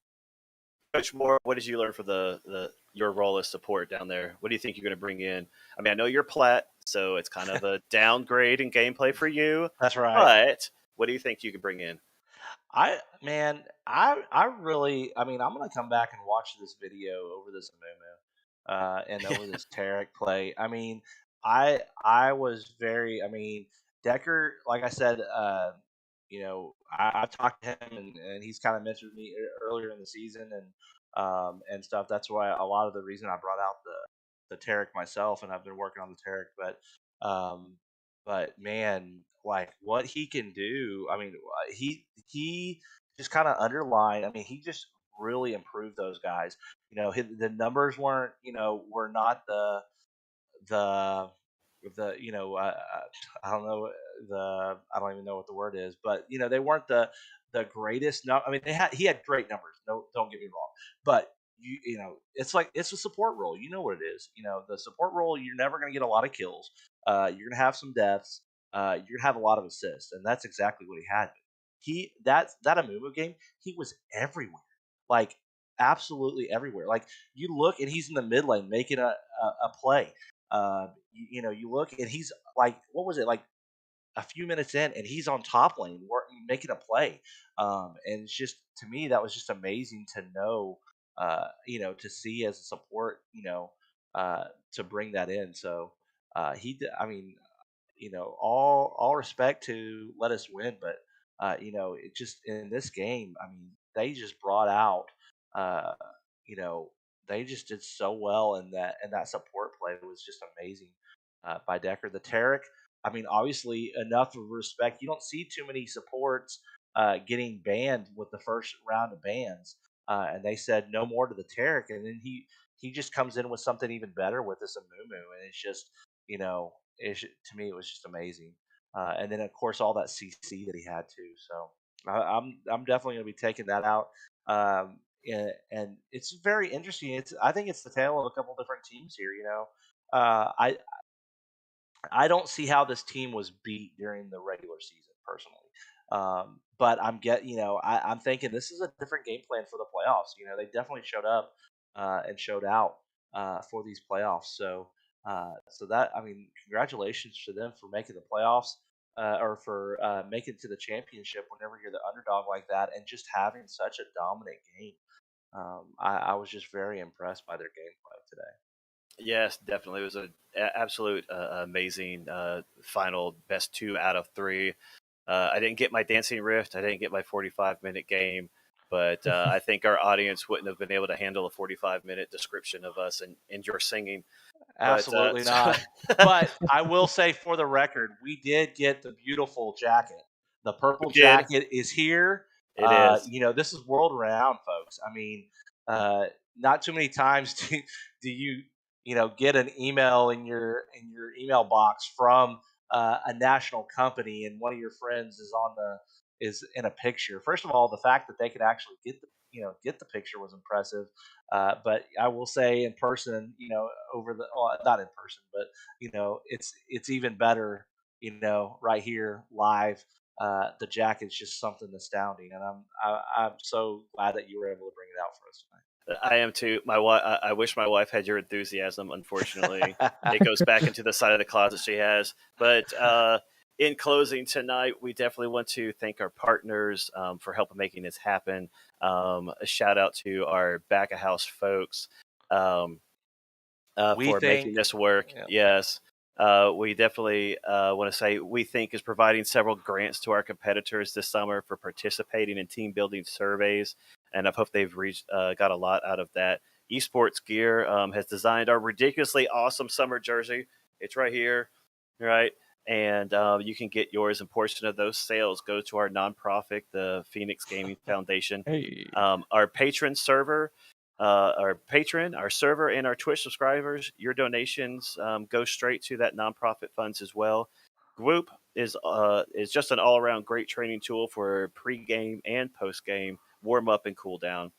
Coach Moore, what did you learn for the your role as support down there? What do you think you're going to bring in? I mean, I know you're plat, so it's kind of a downgrade in gameplay for you. that's right. But what do you think you could bring in? I really, I'm gonna come back and watch this video over this Amumu, and over this Tarek play. I was very, Decker, like I said, I've talked to him and he's kind of mentored me earlier in the season and stuff. That's why a lot of the reason I brought out the Tarek myself, and I've been working on the Tarek, but man, like what he can do. I mean, he just kind of underlined. I mean, he just really improved those guys. The numbers were not the I don't know I don't even know what the word is, but they weren't the greatest. No, I mean he had great numbers. No, don't get me wrong, but it's like it's a support role. You know what it is. The support role. You're never going to get a lot of kills. You're going to have some deaths. You're going to have a lot of assists, and that's exactly what he had. That Amumu game, he was everywhere, like absolutely everywhere. Like you look and he's in the mid lane making a play. You look and he's like, what was it like a few minutes in, and he's on top lane making a play. And it's just to me that was just amazing to know, to see as a support, to bring that in. So I mean, all respect to let us win, but it just in this game, I mean, they just brought out, uh, you know, they just did so well, and that support play was just amazing by Decker. The Tarek, I mean, obviously enough of respect. You don't see too many supports getting banned with the first round of bans, and they said no more to the Tarek, and then he just comes in with something even better with this Amumu, and it's just you know to me it was just amazing. And then of course all that CC that he had too. So I'm definitely going to be taking that out. And it's very interesting. I think it's the tale of a couple different teams here. I don't see how this team was beat during the regular season personally. But I'm thinking this is a different game plan for the playoffs. They definitely showed up and showed out for these playoffs. So that I mean, congratulations to them for making the playoffs or for making it to the championship whenever you're the underdog like that, and just having such a dominant game. I was just very impressed by their gameplay today. Yes, definitely. It was a absolute amazing final, best 2 out of 3. I didn't get my Dancing Rift. I didn't get my 45-minute game, but I think our audience wouldn't have been able to handle a 45-minute description of us and your singing. But Absolutely not. But I will say for the record, we did get the beautiful jacket. The purple we did. jacket is here. It is. This is world renowned, folks. I mean, not too many times do you get an email in your email box from a national company, and one of your friends is in a picture. First of all, the fact that they could actually get the picture was impressive. But I will say in person, not in person, but it's even better, right here live. The jacket's just something astounding, and I'm so glad that you were able to bring it out for us I am too. My wife. I wish my wife had your enthusiasm. Unfortunately, it goes back into the side of the closet she has. But in closing tonight, we definitely want to thank our partners for helping making this happen. A shout out to our back of house folks We for think, making this work. yeah. Yes. We definitely want to say we think is providing several grants to our competitors this summer for participating in team building surveys, and I hope they've got a lot out of that. Esports Gear has designed our ridiculously awesome summer jersey. It's right here, right? And you can get yours, and portion of those sales go to our nonprofit, the Phoenix Gaming Foundation. Hey. Our patron server our server, and our Twitch subscribers, your donations go straight to that nonprofit funds as well. Group is just an all around great training tool for pre-game and post-game warm up and cool down,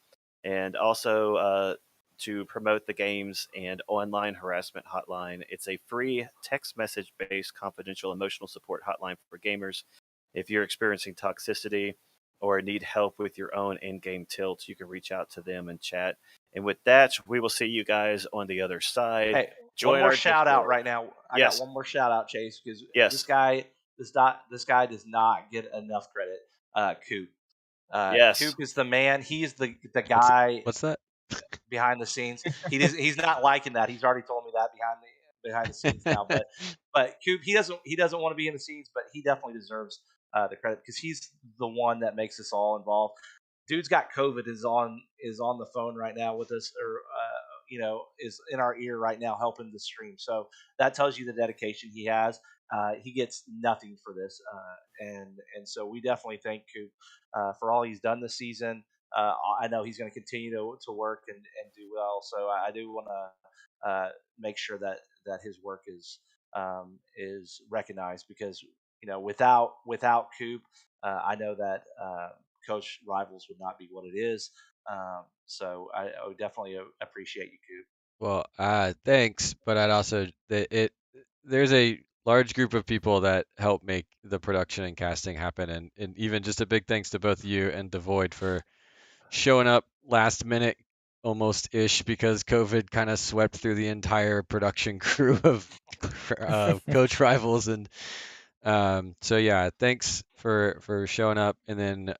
and also to promote the games and online harassment hotline. It's a free text message based confidential emotional support hotline for gamers. If you're experiencing toxicity or need help with your own in-game tilts, you can reach out to them and chat. And with that, we will see you guys on the other side. Hey, Join one more our shout out Discord. right now. I Yes. got one more shout out, Chase, because Yes. this guy does not get enough credit. Coop. Yes. Coop is the man. He's the guy What's that? behind the scenes. He's not liking that. He's already told me that behind the scenes now. But Coop, he doesn't want to be in the scenes, but he definitely deserves the credit because he's the one that makes us all involved. Dude's got COVID, is on the phone right now with us, or is in our ear right now helping the stream. So that tells you the dedication he has. He gets nothing for this, and so we definitely thank Coop for all he's done this season. I know he's going to continue to work and do well. So I do want to make sure that his work is recognized, because without Coop, I know that Coach Rivals would not be what it is. So I would definitely appreciate you, Coop. Well, thanks, but I'd also there's a large group of people that help make the production and casting happen, and even just a big thanks to both you and Devoid for showing up last minute almost ish, because COVID kind of swept through the entire production crew of Coach Rivals, and so yeah, thanks for showing up, and then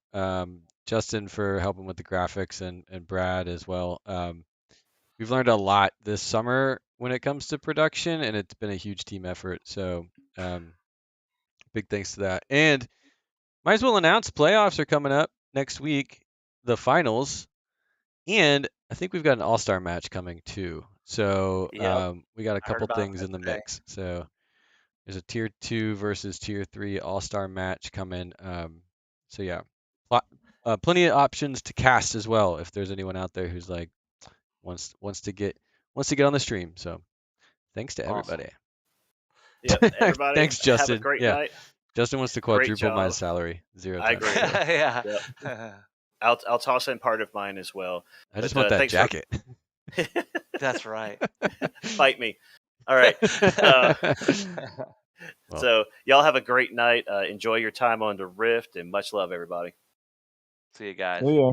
Justin for helping with the graphics, and Brad as well. We've learned a lot this summer when it comes to production, and it's been a huge team effort. So big thanks to that. And might as well announce playoffs are coming up next week, the finals, and I think we've got an all-star match coming too. So Yep. we got a I heard couple about things that in the today. mix. So there's a tier 2 versus tier 3 all-star match coming. So yeah, plenty of options to cast as well if there's anyone out there who's like wants to get on the stream. So thanks to Awesome. everybody. Yep, everybody, Thanks, have a Justin. great Yeah, night. Justin wants to Great quadruple my job. salary 0 I times. agree. Yeah. Yep. I'll toss in part of mine as well. I just But want that thanks jacket. That's right. Fight me. All right. Uh, Well, so y'all have a great night. Enjoy your time on the Rift, and much love, everybody. See you guys. Yeah.